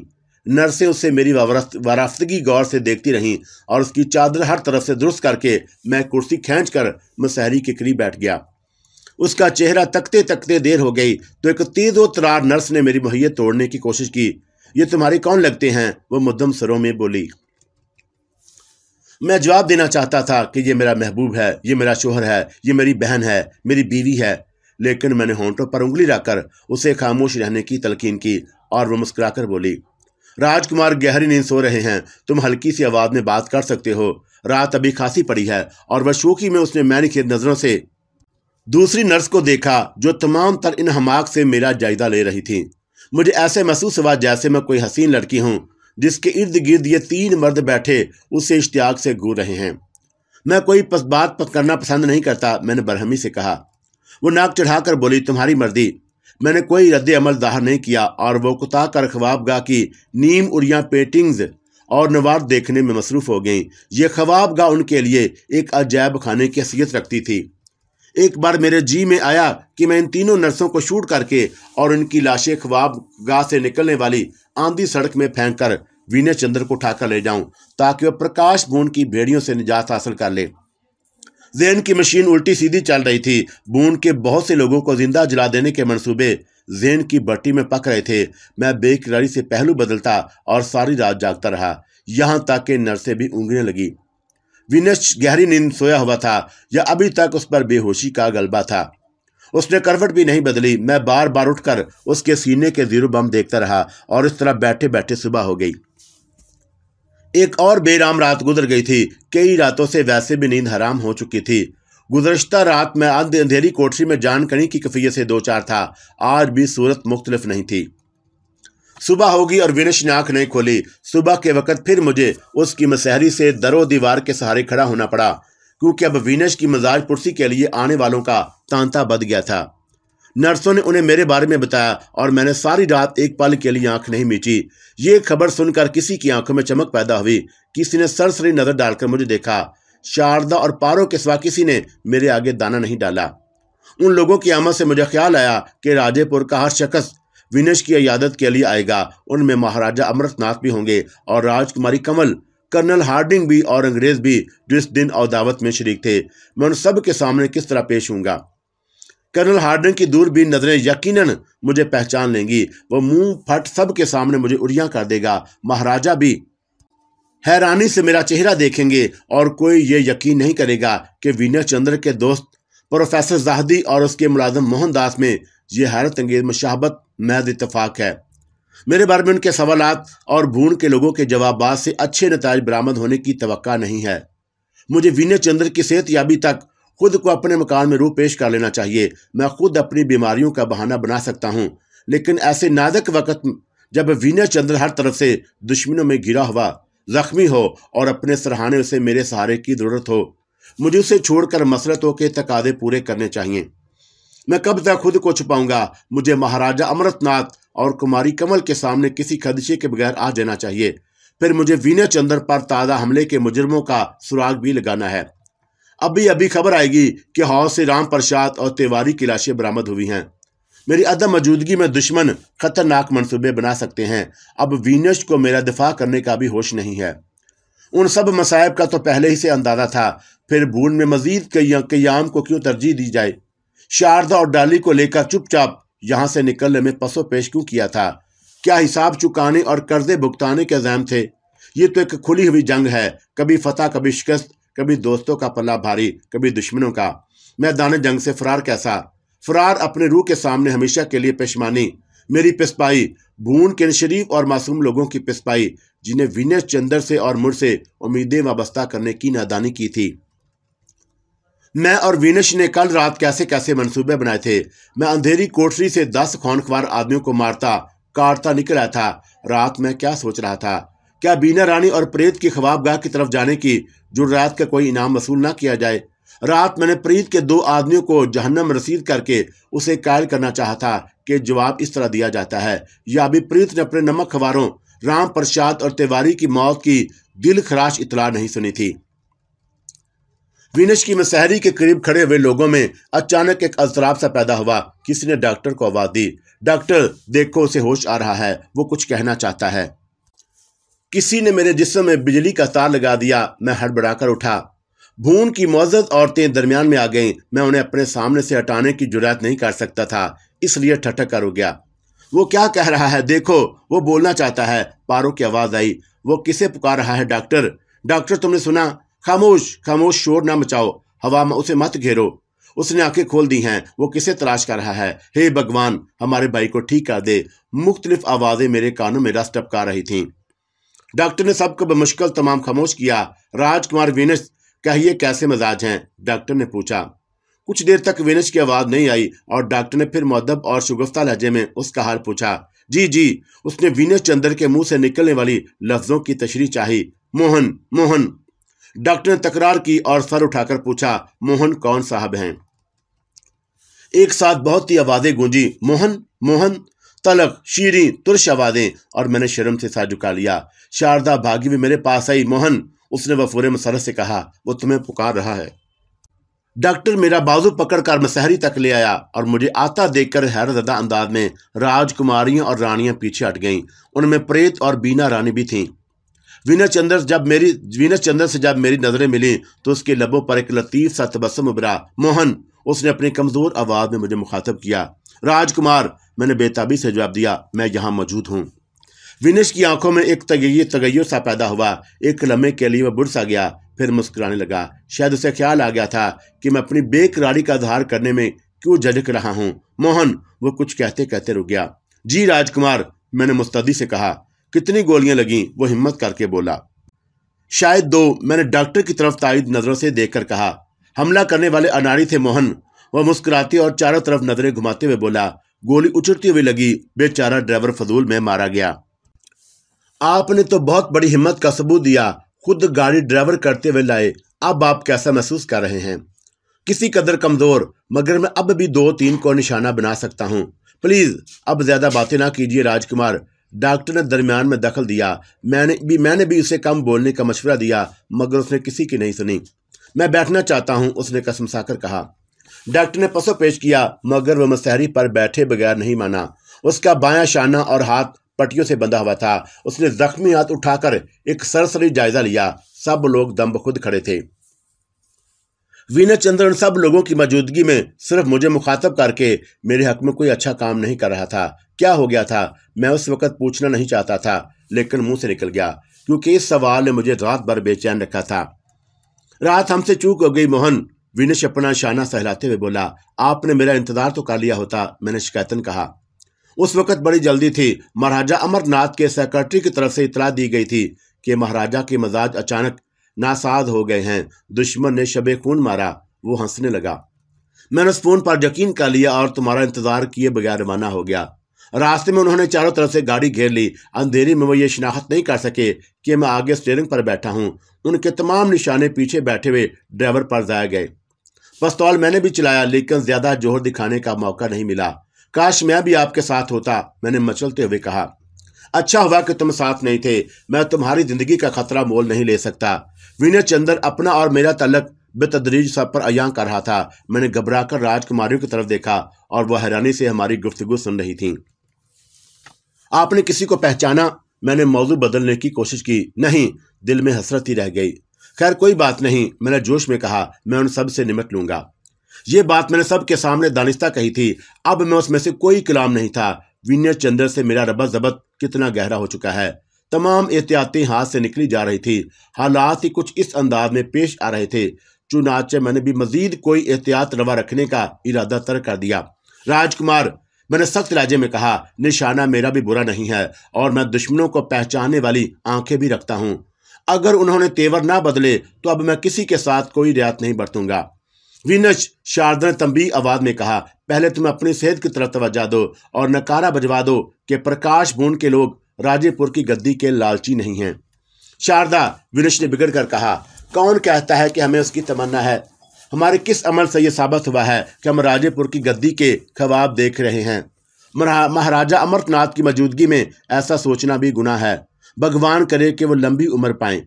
नर्सें उससे मेरी वाराफ्तगी गौर से देखती रहीं और उसकी चादर हर तरफ से दुरुस्त करके मैं कुर्सी खींचकर मुसहरी के करीब बैठ गया। उसका चेहरा तकते तकते देर हो गई तो एक तेजो तरार नर्स ने मेरी मुहैया तोड़ने की कोशिश की। ये तुम्हारे कौन लगते हैं? वो मुद्दम स्वरों में बोली। मैं जवाब देना चाहता था कि ये मेरा महबूब है, ये मेरा शोहर है, ये मेरी बहन है, मेरी बीवी है, लेकिन मैंने होंठों पर उंगली रखकर उसे खामोश रहने की तलकीन की और वो मुस्कुराकर बोली, राजकुमार गहरी नींद सो रहे हैं, तुम हल्की सी आवाज में बात कर सकते हो। रात अभी खासी पड़ी है। और वह शोकी में उसने मैनिखेर नजरों से दूसरी नर्स को देखा जो तमाम तर इन हमाक से मेरा जायजा ले रही थी। मुझे ऐसे महसूस हुआ जैसे मैं कोई हसीन लड़की हूं जिसके इर्द गिर्द ये 3 मर्द बैठे उससे इश्तियाक से घूर रहे हैं। मैं कोई बात करना पसंद नहीं करता, मैंने बरहमी से कहा। वो नाक चढ़ाकर बोली, तुम्हारी मर्जी। मैंने कोई रद्द अमल जाहिर नहीं किया और वो कुता कर ख्वाबगाह की नीम उड़ियाँ पेंटिंग्स और नवार देखने में मसरूफ हो गईं। ये ख्वाबगाह उनके लिए एक अजायब खाने की हैसियत रखती थी। एक बार मेरे जी में आया कि मैं इन तीनों नर्सों को शूट करके और उनकी लाशें ख्वाबगाह से निकलने वाली आंधी सड़क में फेंक कर वीनस चंद्र को उठाकर ले जाऊं ताकि वह प्रकाश बूंद की भेड़ियों से निजात हासिल कर ले। ज़हन की मशीन उल्टी सीधी चल रही थी। बूंद के बहुत से लोगों को जिंदा जला देने के मंसूबे ज़हन की भट्टी में पक रहे थे। मैं बेकरारी से पहलू बदलता और सारी रात जागता रहा, यहाँ तक कि नर्सें भी ऊँघने लगी। वीनस गहरी नींद सोया हुआ था या अभी तक उस पर बेहोशी का गलबा था। उसने करवट भी नहीं बदली। मैं बार बार उठकर उसके सीने के जीरो बम देखता रहा और इस तरह बैठे बैठे सुबह हो गई। एक और बेराम रात गुजर गई थी। कई रातों से वैसे भी नींद हराम हो चुकी थी। गुज़श्ता रात मैं अंधेरी कोठरी में जानकनी की कैफियत से दो चार था। आज भी सूरत मुख्तलिफ नहीं थी। सुबह होगी और वीनस ने आंख नहीं खोली। सुबह के वक्त फिर मुझे उसकी मसहरी से दरो दीवार के सहारे खड़ा होना पड़ा, क्योंकि अब वीनस की मजाज पुरसी के लिए आने वालों का तांता बद गया था। नर्सों ने उन्हें मेरे बारे में बताया और मैंने सारी रात एक पल के लिए आंख नहीं मीची। ये खबर सुनकर किसी की आंखों में चमक पैदा हुई। किसी ने सरसरी नजर डालकर मुझे देखा। शारदा और पारो के सिवा किसी ने मेरे आगे दाना नहीं डाला। उन लोगों की आमद से मुझे ख्याल आया कि राजेपुर का हर शख्स वीनस की इयादत के लिए आएगा। उनमें महाराजा अमृतनाथ भी होंगे और राजकुमारी कमल, कर्नल हार्डिंग भी और अंग्रेज भी जो इस दिन और दावत में शरीक थे। मैं उन सब के सामने किस तरह पेश हूँगा? कर्नल हार्डिंग की दूरबीन नजरें यकीनन मुझे पहचान लेंगी। वो मुंह फट सब के सामने मुझे उड़ियां कर देगा। महाराजा भी हैरानी से मेरा चेहरा देखेंगे और कोई ये यकीन नहीं करेगा कि वीनस चंद्र के दोस्त प्रोफेसर जाहदी और उसके मुलाजिम मोहनदास में ये हैरत अंगेज मुशाहबत महज इत्तेफाक है। मेरे बारे में उनके सवालात और भून के लोगों के जवाबात से अच्छे नताइज बरामद होने की तवक्का नहीं है। मुझे वीनस चंद्र की सेहतयाबी तक खुद को अपने मकान में रूह पेश कर लेना चाहिए। मैं खुद अपनी बीमारियों का बहाना बना सकता हूँ, लेकिन ऐसे नाजुक वक्त जब वीनस चंद्र हर तरफ से दुश्मनों में घिरा हुआ जख्मी हो और अपने सरहाने उसे मेरे सहारे की जरूरत हो, मुझे उसे छोड़कर मसरतों के तकादे पूरे करने चाहिए। मैं कब तक खुद को छुपाऊंगा? मुझे महाराजा अमृतनाथ और कुमारी कमल के सामने किसी खदशे के बगैर आ जाना चाहिए। फिर मुझे वीनस चंद्र पर ताज़ा हमले के मुजरमों का सुराग भी लगाना है। अभी अभी खबर आएगी कि हौज से राम प्रसाद और तिवारी की लाशें बरामद हुई हैं। मेरी अदम मौजूदगी में दुश्मन खतरनाक मंसूबे बना सकते हैं। अब वीनस को मेरा दिफा करने का भी होश नहीं है। उन सब मसायब का तो पहले ही से अंदाजा था। फिर बून में मजीद कयाम को क्यों तरजीह दी जाए? शारदा और डाली को लेकर चुपचाप यहाँ से निकलने में पसो पेश क्यों किया था? क्या हिसाब चुकाने और कर्जे भुगताने के अज़ाम थे? ये तो एक खुली हुई जंग है, कभी फतह कभी शिकस्त, कभी दोस्तों का पल्ला भारी, कभी दुश्मनों का। मैदान जंग से फरार कैसा? फरार अपने रूह के सामने हमेशा के लिए पेशमानी। मेरी पिस्पाई भून के शरीफ और मासूम लोगों की पिस्पाई, जिन्हें वीनस चंद्र से और मुझसे उम्मीदें वाबस्ता करने की नादानी की थी। मैं और वीनस ने कल रात कैसे कैसे मंसूबे बनाए थे। मैं अंधेरी कोठरी से 10 खूंखार आदमियों को मारता काटता निकल आया था। रात में क्या सोच रहा था? क्या बीना रानी और प्रेत की ख्वाबगाह की तरफ जाने की जुर्रात का कोई इनाम वसूल ना किया जाए? रात मैंने प्रीत के 2 आदमियों को जहन्नम रसीद करके उसे कायल करना चाहा था कि जवाब इस तरह दिया जाता है। या अभी प्रीत ने अपने नमक खवारों राम प्रसाद और तिवारी की मौत की दिल खराश इतला नहीं सुनी थी। वीनस की मसहरी के करीब खड़े हुए लोगों में अचानक एक अज़राब सा पैदा हुआ। किसी ने डॉक्टर को आवाज दी, डॉक्टर देखो, उसे होश आ रहा है, वो कुछ कहना चाहता है। किसी ने मेरे जिस्म में बिजली का तार लगा दिया। मैं हड़बड़ाकर उठा। भून की मुअज़्ज़ज़ औरतें दरमियान में आ गईं। मैं उन्हें अपने सामने से हटाने की जुर्रत नहीं कर सकता था, इसलिए ठठक कर रुक गया। वो क्या कह रहा है देखो, वो बोलना चाहता है। पारो की आवाज़ आई। वो किसे पुकार रहा है? डॉक्टर, डॉक्टर, तुमने सुना? खामोश, खामोश, शोर ना मचाओ, हवा में उसे मत घेरो। उसने आंखें खोल दी हैं। वो किसे तलाश कर रहा है? हे भगवान, हमारे भाई को ठीक कर दे। मुख्तलिफ आवाज़ें मेरे कानों में रस टपका रही थीं। डॉक्टर ने सबको बमुश्किल तमाम खामोश किया। राजकुमार वीनस, कहिए कैसे मिजाज हैं? डॉक्टर ने पूछा। कुछ देर तक वीनस की आवाज़ नहीं आई और डॉक्टर ने फिर मुअद्दब और शुगुफ्ता लहजे में उसका हाल पूछा। जी जी, उसने वीनस चंद्र के मुंह से निकलने वाली लफ्जों की तशरीह चाही। मोहन, मोहन। डॉक्टर ने तकरार की और सर उठाकर पूछा, मोहन कौन साहब हैं? एक साथ बहुत सी आवाजें गूंजी। मोहन, मोहन, तलक, शीरीं, तुरश आवाजें, और मैंने शर्म से सर झुका लिया। शारदा भागी भी मेरे पास आई। मोहन, उसने वफूरे मसरत से कहा, वो तुम्हें पुकार रहा है। डॉक्टर मेरा बाजू पकड़कर मसहरी तक ले आया और मुझे आता देखकर हैरतज़दा अंदाज में राजकुमारियां और रानियां पीछे हट गईं। उनमें प्रेत और बीना रानी भी थीं। वीनस चंद्र से जब मेरी नजरें मिली तो उसके लबों पर एक लतीफ सा तबस्सुम उभरा। मोहन, उसने अपनी कमजोर आवाज में मुझे मुखातब किया। राजकुमार, मैंने बेताबी से जवाब दिया, मैं यहाँ मौजूद हूँ। वीनस की आंखों में एक तगैयुर सा पैदा हुआ। एक लम्हे के लिए वह बुढ़ सा गया, फिर मुस्कुराने लगा। शायद उसे ख्याल आ गया था कि मैं अपनी बेकरारी का इजहार करने में क्यों झिझक रहा हूँ। मोहन, वो कुछ कहते कहते रुक गया। जी राजकुमार, मैंने मुस्तैदी से कहा। कितनी गोलियां लगीं? वो हिम्मत करके बोला। शायद 2, मैंने डॉक्टर की तरफ ताइद नजरों से देखकर कहा। हमला करने वाले अनाड़ी थे मोहन। वह मुस्कुराते और चारों तरफ नजरें घुमाते हुए बोला। गोली उछलती हुई लगी। बेचारा ड्राइवर फजूल में मारा गया। आपने तो बहुत बड़ी हिम्मत का सबूत दिया, खुद गाड़ी ड्राइवर करते हुए लाए। अब आप कैसा महसूस कर रहे हैं? किसी कदर कमजोर, मगर मैं अब भी 2-3 को निशाना बना सकता हूँ। प्लीज अब ज्यादा बातें ना कीजिए राजकुमार, डॉक्टर ने दरमियान में दखल दिया। मैंने भी उसे कम बोलने का मशवरा दिया, मगर उसने किसी की नहीं सुनी। मैं बैठना चाहता हूँ, उसने कसमसाकर कहा। डॉक्टर ने पसो पेश किया, मगर वह मसहरी पर बैठे बगैर नहीं माना। उसका बायां शाना और हाथ पट्टियों से बंधा हुआ था। उसने जख्मी हाथ उठाकर एक सरसरी जायजा लिया। सब लोग दम बखुद खड़े थे। वीनस चंद्र सब लोगों की मौजूदगी में सिर्फ मुझे मुखातब करके मेरे हक में कोई अच्छा काम नहीं कर रहा था। क्या हो गया था? मैं उस वक्त पूछना नहीं चाहता था, लेकिन मुंह से निकल गया, क्योंकि इस सवाल ने मुझे रात भर बेचैन रखा था। रात हमसे चूक हो गई मोहन, वीनस अपना शाना सहलाते हुए बोला। आपने मेरा इंतजार तो कर लिया होता, मैंने शिकायतन कहा। उस वक्त बड़ी जल्दी थी। महाराजा अमरनाथ के सेक्रेटरी की तरफ से इतला दी गई थी कि महाराजा के मजाज अचानक नासाज हो गए हैं। दुश्मन ने शबे खून मारा। वो हंसने लगा। मैंने उस फोन पर यकीन कर लिया और तुम्हारा इंतजार किए बगैर रवाना हो गया। रास्ते में उन्होंने चारों तरफ से गाड़ी घेर ली। अंधेरी में वो ये शिनाख्त नहीं कर सके कि मैं आगे स्टीयरिंग पर बैठा हूँ। उनके तमाम निशाने पीछे बैठे हुए ड्राइवर पर जाए गए। पिस्तौल मैंने भी चलाया, लेकिन ज्यादा जोर दिखाने का मौका नहीं मिला। काश मैं भी आपके साथ होता, मैंने मचलते हुए कहा। अच्छा हुआ कि तुम साथ नहीं थे। मैं तुम्हारी जिंदगी का खतरा मोल नहीं ले सकता। वीनस चंद्र अपना और मेरा तल्लक बेतदरीज सब पर अयां कर रहा था। मैंने घबराकर राजकुमारियों की तरफ देखा और वह हैरानी से हमारी गुफ्तगू सुन रही थीं। आपने किसी को पहचाना? मैंने मौजू बदलने की कोशिश की। नहीं, दिल में हसरत ही रह गई। खैर कोई बात नहीं, मैंने जोश में कहा। मैं उन सब से निमट लूंगा। ये बात मैंने सबके सामने दानिस्ता कही थी। अब मैं उसमें से कोई कलाम नहीं था। वीनस चंद्र से मेरा रबत ज़बत कितना गहरा हो चुका है। तमाम एहतियातें हाथ से निकली जा रही थी। हालात ही कुछ इस अंदाज में पेश आ रहे थे। चुनाचे मैंने भी मजीद कोई एहतियात रवा रखने का इरादा तर्क कर दिया। राजकुमार, मैंने सख्त लहजे में कहा, निशाना मेरा भी बुरा नहीं है और मैं दुश्मनों को पहचानने वाली आंखें भी रखता हूँ। अगर उन्होंने तेवर ना बदले तो अब मैं किसी के साथ कोई रियायत नहीं बरतूंगा। वीनस, शारदा ने तंबी आवाज में कहा, पहले तुम अपनी सेहत की तरफ तवज्जो दो और नकारा बजवा दो कि प्रकाश भून के लोग राजेपुर की गद्दी के लालची नहीं हैं। शारदा, वीनस ने बिगड़ कर कहा, कौन कहता है कि हमें उसकी तमन्ना है? हमारे किस अमल से यह साबित हुआ है कि हम राजेपुर की गद्दी के ख्वाब देख रहे हैं? महाराजा अमरनाथ की मौजूदगी में ऐसा सोचना भी गुनाह है। भगवान करे कि वो लंबी उम्र पाएं।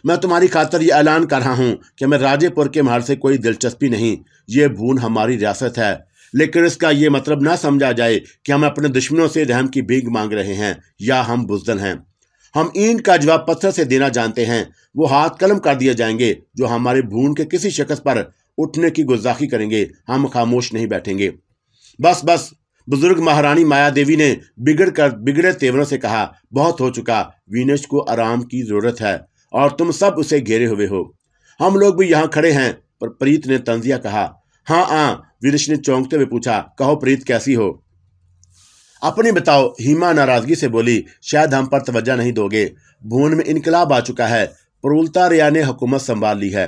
मैं तुम्हारी खातर ये ऐलान कर रहा हूँ कि मैं राजेपुर के महल से कोई दिलचस्पी नहीं। ये भून हमारी रियासत है, लेकिन इसका ये मतलब ना समझा जाए कि हम अपने दुश्मनों से रहम की भीख मांग रहे हैं या हम बुज़दिल हैं। हम ईंट का जवाब पत्थर से देना जानते हैं। वो हाथ कलम कर दिए जाएंगे जो हमारे भून के किसी शख्स पर उठने की गुस्ताखी करेंगे। हम खामोश नहीं बैठेंगे। बस बस, बुजुर्ग महारानी माया देवी ने बिगड़े तेवरों से कहा, बहुत हो चुका। वीनस को आराम की जरूरत है और तुम सब उसे घेरे हुए हो। हम लोग भी यहाँ खड़े हैं। पर प्रीत ने तंजिया कहा। हाँ, वीनस ने चौंकते हुए पूछा, कहो प्रीत, कैसी हो? अपनी बताओ, हीमा नाराजगी से बोली। शायद हम पर तवज्जो नहीं दोगे। भून में इनकलाब आ चुका है। प्रोलतारिया ने हुकूमत संभाल ली है।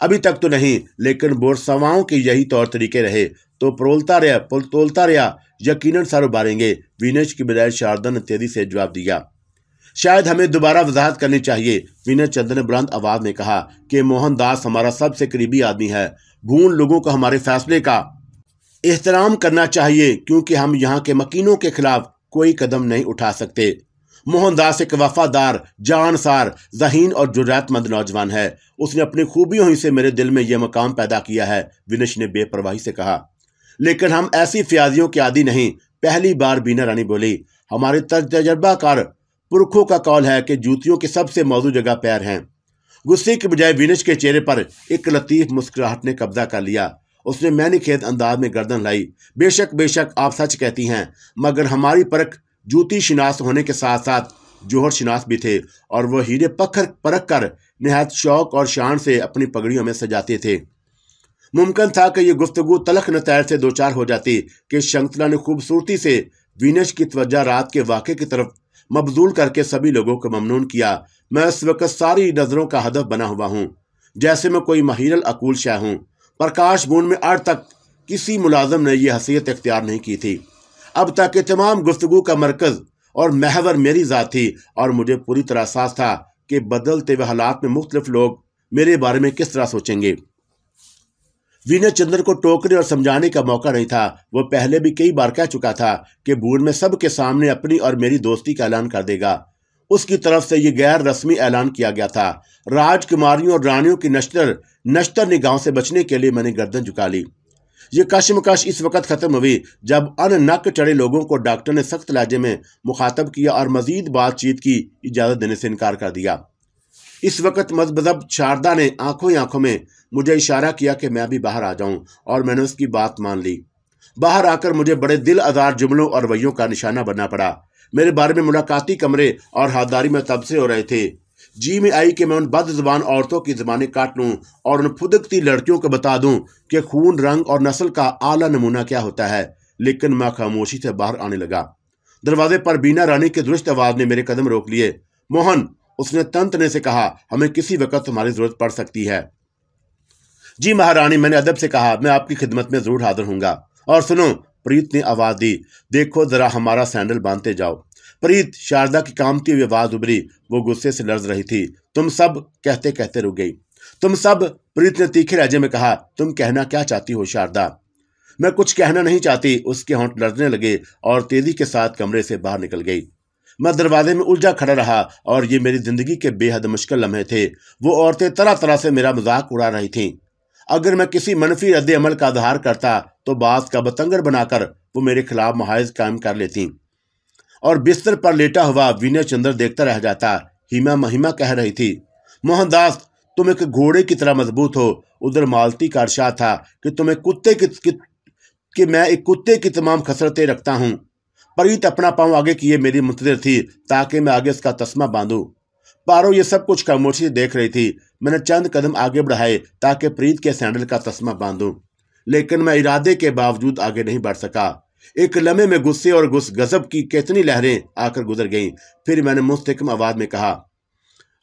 अभी तक तो नहीं, लेकिन बोरसवाओं के यही तौर तरीके रहे तो प्रोलतारिया यकीनन सर उबारेंगे। वीनस की बजाय शारदा ने तेजी से जवाब दिया। शायद हमें दोबारा वजाहत करनी चाहिए। विनय चंद्र ने बुलंद आवाज में कहा कि मोहनदास हमारा सबसे करीबी आदमी है। भून लोगों को हमारे फैसले का एहतराम करना चाहिए, क्योंकि हम यहाँ के मकीनों के खिलाफ कोई कदम नहीं उठा सकते। मोहनदास एक वफादार, जानसार, ज़हीन और जुर्रतमंद नौजवान है। उसने अपनी खूबियों ही से मेरे दिल में यह मकाम पैदा किया है, विनश ने बेपरवाही से कहा। लेकिन हम ऐसी फ्याजियों के आदी नहीं। पहली बार बीना रानी बोली। हमारे तजर्बाकार पुरखों का कौल है कि जूतियों की सबसे मौजूद जगह पैर हैं। गुस्से के बजाय विनश के चेहरे पर एक लतीफ मुस्कुराहट ने कब्जा कर लिया। उसने मैंने खेत अंदाज में गर्दन लाई। बेशक आप सच कहती हैं, मगर हमारी परख जूती शिनास होने के साथ साथ जोहर शिनास भी थे, और वह हीरे पत्थर परख कर निहायत शौक और शान से अपनी पगड़ियों में सजाते थे। मुमकिन था कि यह गुफ्तगू तलख नतैज से दो चार हो जाती कि शंतला ने खूबसूरती से विनश की तवज्जो रात के वाक़े की तरफ मबजूल करके सभी लोगों को ममनून किया। मैं इस वक्त सारी नजरों का हदफ बना हुआ हूँ, जैसे मैं कोई महिरल अकूल शाह हूँ। प्रकाश बूंद में आज तक किसी मुलाजम ने यह हैसियत इख्तियार नहीं की थी। अब तक के तमाम गुफ्तगू का मरकज और महवर मेरी ज़ात थी, और मुझे पूरी तरह एहसास था कि बदलते हुए हालात में मुख्तलिफ लोग मेरे बारे में किस तरह सोचेंगे। विनय चंद्र को टोकने और समझाने का मौका नहीं था। वह पहले भी कई बार कह चुका था कि बूढ़ में सबके सामने अपनी और मेरी दोस्ती का ऐलान कर देगा। उसकी तरफ से यह गैर रस्मी ऐलान किया गया था। राजकुमारियों और रानियों की नश्तर निगाहों से बचने के लिए मैंने गर्दन झुका ली। ये कशमकश इस वक्त खत्म हुई जब अननक चढ़े लोगों को डॉक्टर ने सख्त लहजे में मुखातब किया और मजीद बातचीत की इजाज़त देने से इनकार कर दिया। इस वक्त मजहब शारदा ने आंखों में मुझे इशारा किया कि मैं भी बाहर आ जाऊं, और मैंने उसकी बात मान ली। बाहर आकर मुझे बड़े दिल आज़ार जुमलों और रवैयों का निशाना बनना पड़ा। मेरे बारे में मुलाकाती कमरे और हादारी में तबसे हो रहे थे। जी में आई कि मैं उन बदजुबान औरतों की ज़बानें काट लूँ और उन फुदकती लड़कियों को बता दूं कि खून, रंग और नस्ल का आला नमूना क्या होता है। लेकिन मैं खामोशी से बाहर आने लगा। दरवाजे पर बीना रानी की दुरुस्त आवाज़ ने मेरे कदम रोक लिए। मोहन, उसने तंतने से कहा, हमें किसी वक्त तुम्हारी जरूरत पड़ सकती है। जी महारानी, मैंने अदब से कहा, मैं आपकी खिदमत में जरूर हाजिर हूँगा। और सुनो, प्रीत ने आवाज़ दी, देखो जरा हमारा सैंडल बांधते जाओ। प्रीत, शारदा की कामती हुई आवाज़ उभरी। वो गुस्से से लर्ज रही थी। तुम सब, कहते कहते रुक गई। तुम सब, प्रीत ने तीखे लहजे में कहा, तुम कहना क्या चाहती हो शारदा? मैं कुछ कहना नहीं चाहती। उसके होंठ लर्जने लगे और तेजी के साथ कमरे से बाहर निकल गई। मैं दरवाजे में उलझा खड़ा रहा, और ये मेरी जिंदगी के बेहद मुश्किल लम्हे थे। वो औरतें तरह तरह से मेरा मजाक उड़ा रही थीं। अगर मैं किसी मनफी रद्द अमल का आधार करता तो बात का बतंगर बनाकर वो मेरे खिलाफ मुहाइज कायम कर लेती, और बिस्तर पर लेटा हुआ विनय चंद्र देखता रह जाता। हीमा महिमा कह रही थी, मोहनदास, तुम एक घोड़े की तरह मजबूत हो। उधर मालती का इरशाद था कि मैं एक कुत्ते की तमाम खसरतें रखता हूँ। प्रीत अपना पांव आगे किए मेरी मुंतजिर थी ताकि मैं आगे उसका तस्मा बांधूं। पारो ये सब कुछ खामोशी से देख रही थी। मैंने चंद कदम आगे बढ़ाए ताकि प्रीत के सैंडल का तस्मा बांधूं, लेकिन मैं इरादे के बावजूद आगे नहीं बढ़ सका। एक लम्हे में गुस्से और गजब की कितनी लहरें आकर गुजर गईं। फिर मैंने मुस्तकिम आवाज में कहा,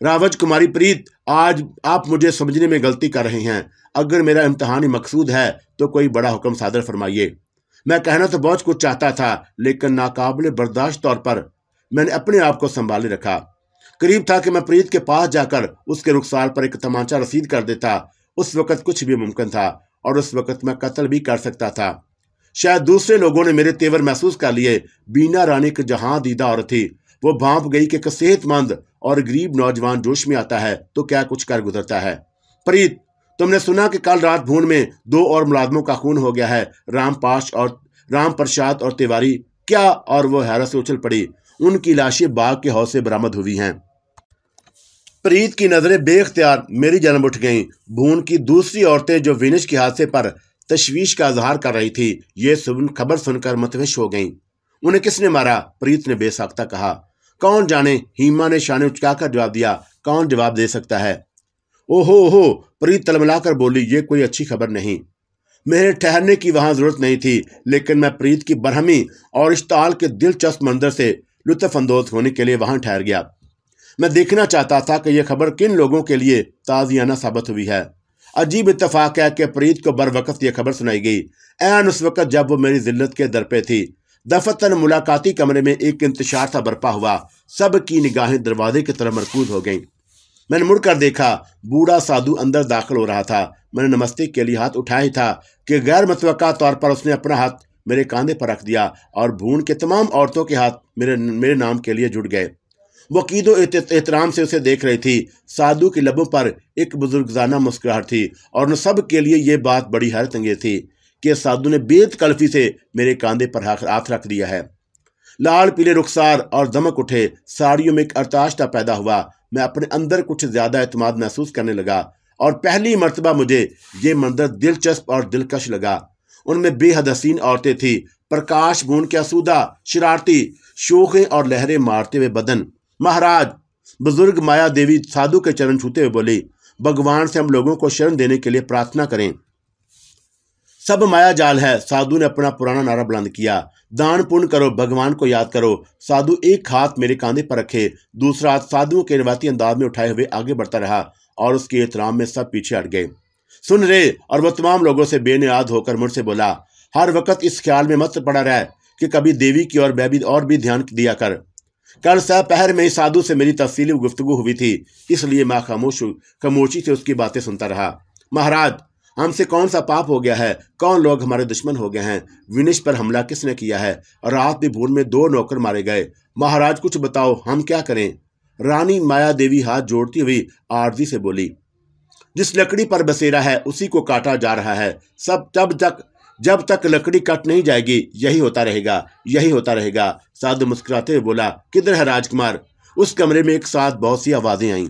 रावज कुमारी प्रीत, आज आप मुझे समझने में गलती कर रहे हैं। अगर मेरा इम्तहानी मकसूद है तो कोई बड़ा हुक्म सादर फरमाइए। मैं कहना तो बहुत कुछ चाहता था, लेकिन नाकाबिल बर्दाश्त तौर पर मैंने अपने आप को संभाले रखा। करीब था कि मैं प्रीत के पास जाकर उसके रुखसार पर एक तमाचा रसीद कर देता। उस वक्त कुछ भी मुमकिन था, और उस वक्त मैं कत्ल भी कर सकता था। शायद दूसरे लोगों ने मेरे तेवर महसूस कर लिए। बीना रानी की जहां दीदा औरत थी। वो भांप गई कि सेहतमंद और गरीब नौजवान जोश में आता है तो क्या कुछ कर गुजरता है। प्रीत, तुमने सुना कि कल रात भून में 2 और मुलाजमों का खून हो गया है, राम प्रसाद और तिवारी। क्या? और वो हैरत से उछल पड़ी। उनकी लाशें बाग के हौज से बरामद हुई हैं। प्रीत की नजरें बेख्तियार मेरी जानब उठ गईं। भून की दूसरी औरतें जो विनिश के हादसे पर तशवीश का इजहार कर रही थी, ये खबर सुनकर मुतविश हो गईं। उन्हें किसने मारा? प्रीत ने बेसाख्ता कहा। कौन जाने, हीमा ने शाने उचकाकर जवाब दिया। कौन जवाब दे सकता है? ओहो, प्रीत तलमलाकर बोली, ये कोई अच्छी खबर नहीं। मेरे ठहरने की वहां जरूरत नहीं थी, लेकिन मैं प्रीत की बरहमी और इश्ताल के दिलचस्प मंजर से लुत्फ अंदोज होने के लिए वहां ठहर गया। मैं देखना चाहता था कि यह खबर किन लोगों के लिए ताज़ियाना साबित हुई है। अजीब इत्तेफाक है कि प्रीत को बर वक्त यह खबर सुनाई गई, ऐन उस वक्त जब वो मेरी जिल्लत के दर पे थी। दफतन मुलाकाती कमरे में एक इंतशार सा बरपा हुआ। सबकी निगाहें दरवाजे की तरफ मरकूज हो गईं। मैंने मुड़कर देखा, बूढ़ा साधु अंदर दाखिल हो रहा था। मैंने नमस्ते के लिए हाथ उठाया ही था कि गैर मुतवक्का तौर पर उसने अपना हाथ मेरे कंधे पर रख दिया और भून के तमाम औरतों के हाथ मेरे नाम के लिए जुड़ गए। वो कीदो एहतराम से उसे देख रही थी। साधु के लबों पर एक बुजुर्गजाना मुस्कुराहट थी और उन सब के लिए ये बात बड़ी हैरत अंगेज थी कि साधु ने बेतकल्फी से मेरे कंधे पर हाथ रख दिया है। लाल पीले रुखसार और दमक उठे, साड़ियों में एक अर्ताशता पैदा हुआ। मैं अपने अंदर कुछ ज्यादा एतमाद महसूस करने लगा और पहली मर्तबा मुझे ये मंजर दिलचस्प और दिलकश लगा। उनमें बेहद हसीन औरतें थी। प्रकाश भून के आसूदा, शरारती, शोखें और लहरें मारते हुए बदन। महाराज, बुजुर्ग माया देवी साधु के चरण छूते हुए बोली, भगवान से हम लोगों को शरण देने के लिए प्रार्थना करें। सब माया जाल है। साधु ने अपना पुराना नारा बुलंद किया। दान पुण्य करो, भगवान को याद करो। साधु एक हाथ मेरे कंधे पर रखे, दूसरा हाथ साधुओं के रिवायती अंदाज में उठाए हुए आगे बढ़ता रहा और उसके एहतराम में सब पीछे हट गए। सुन रे, और वह तमाम लोगों से बेनियाद होकर मुझसे बोला, हर वक्त इस ख्याल में मत पड़ा रहा कि कभी देवी की और भी ध्यान दिया कर। कल सहपहर में ही साधु से मेरी तफसीली गुफ्तगू हुई थी, इसलिए मैं खामोशी से उसकी बातें सुनता रहा। महाराज, हमसे कौन सा पाप हो गया है? कौन लोग हमारे दुश्मन हो गए हैं? विनिश पर हमला किसने किया है? रात भी भूल में 2 नौकर मारे गए। महाराज कुछ बताओ, हम क्या करें? रानी माया देवी हाथ जोड़ती हुई आरजी से बोली, जिस लकड़ी पर बसेरा है उसी को काटा जा रहा है। जब तक लकड़ी कट नहीं जाएगी यही होता रहेगा। साधु मुस्कुराते हुए बोला, किधर है राजकुमार? उस कमरे में एक साथ बहुत सी आवाजें आईं।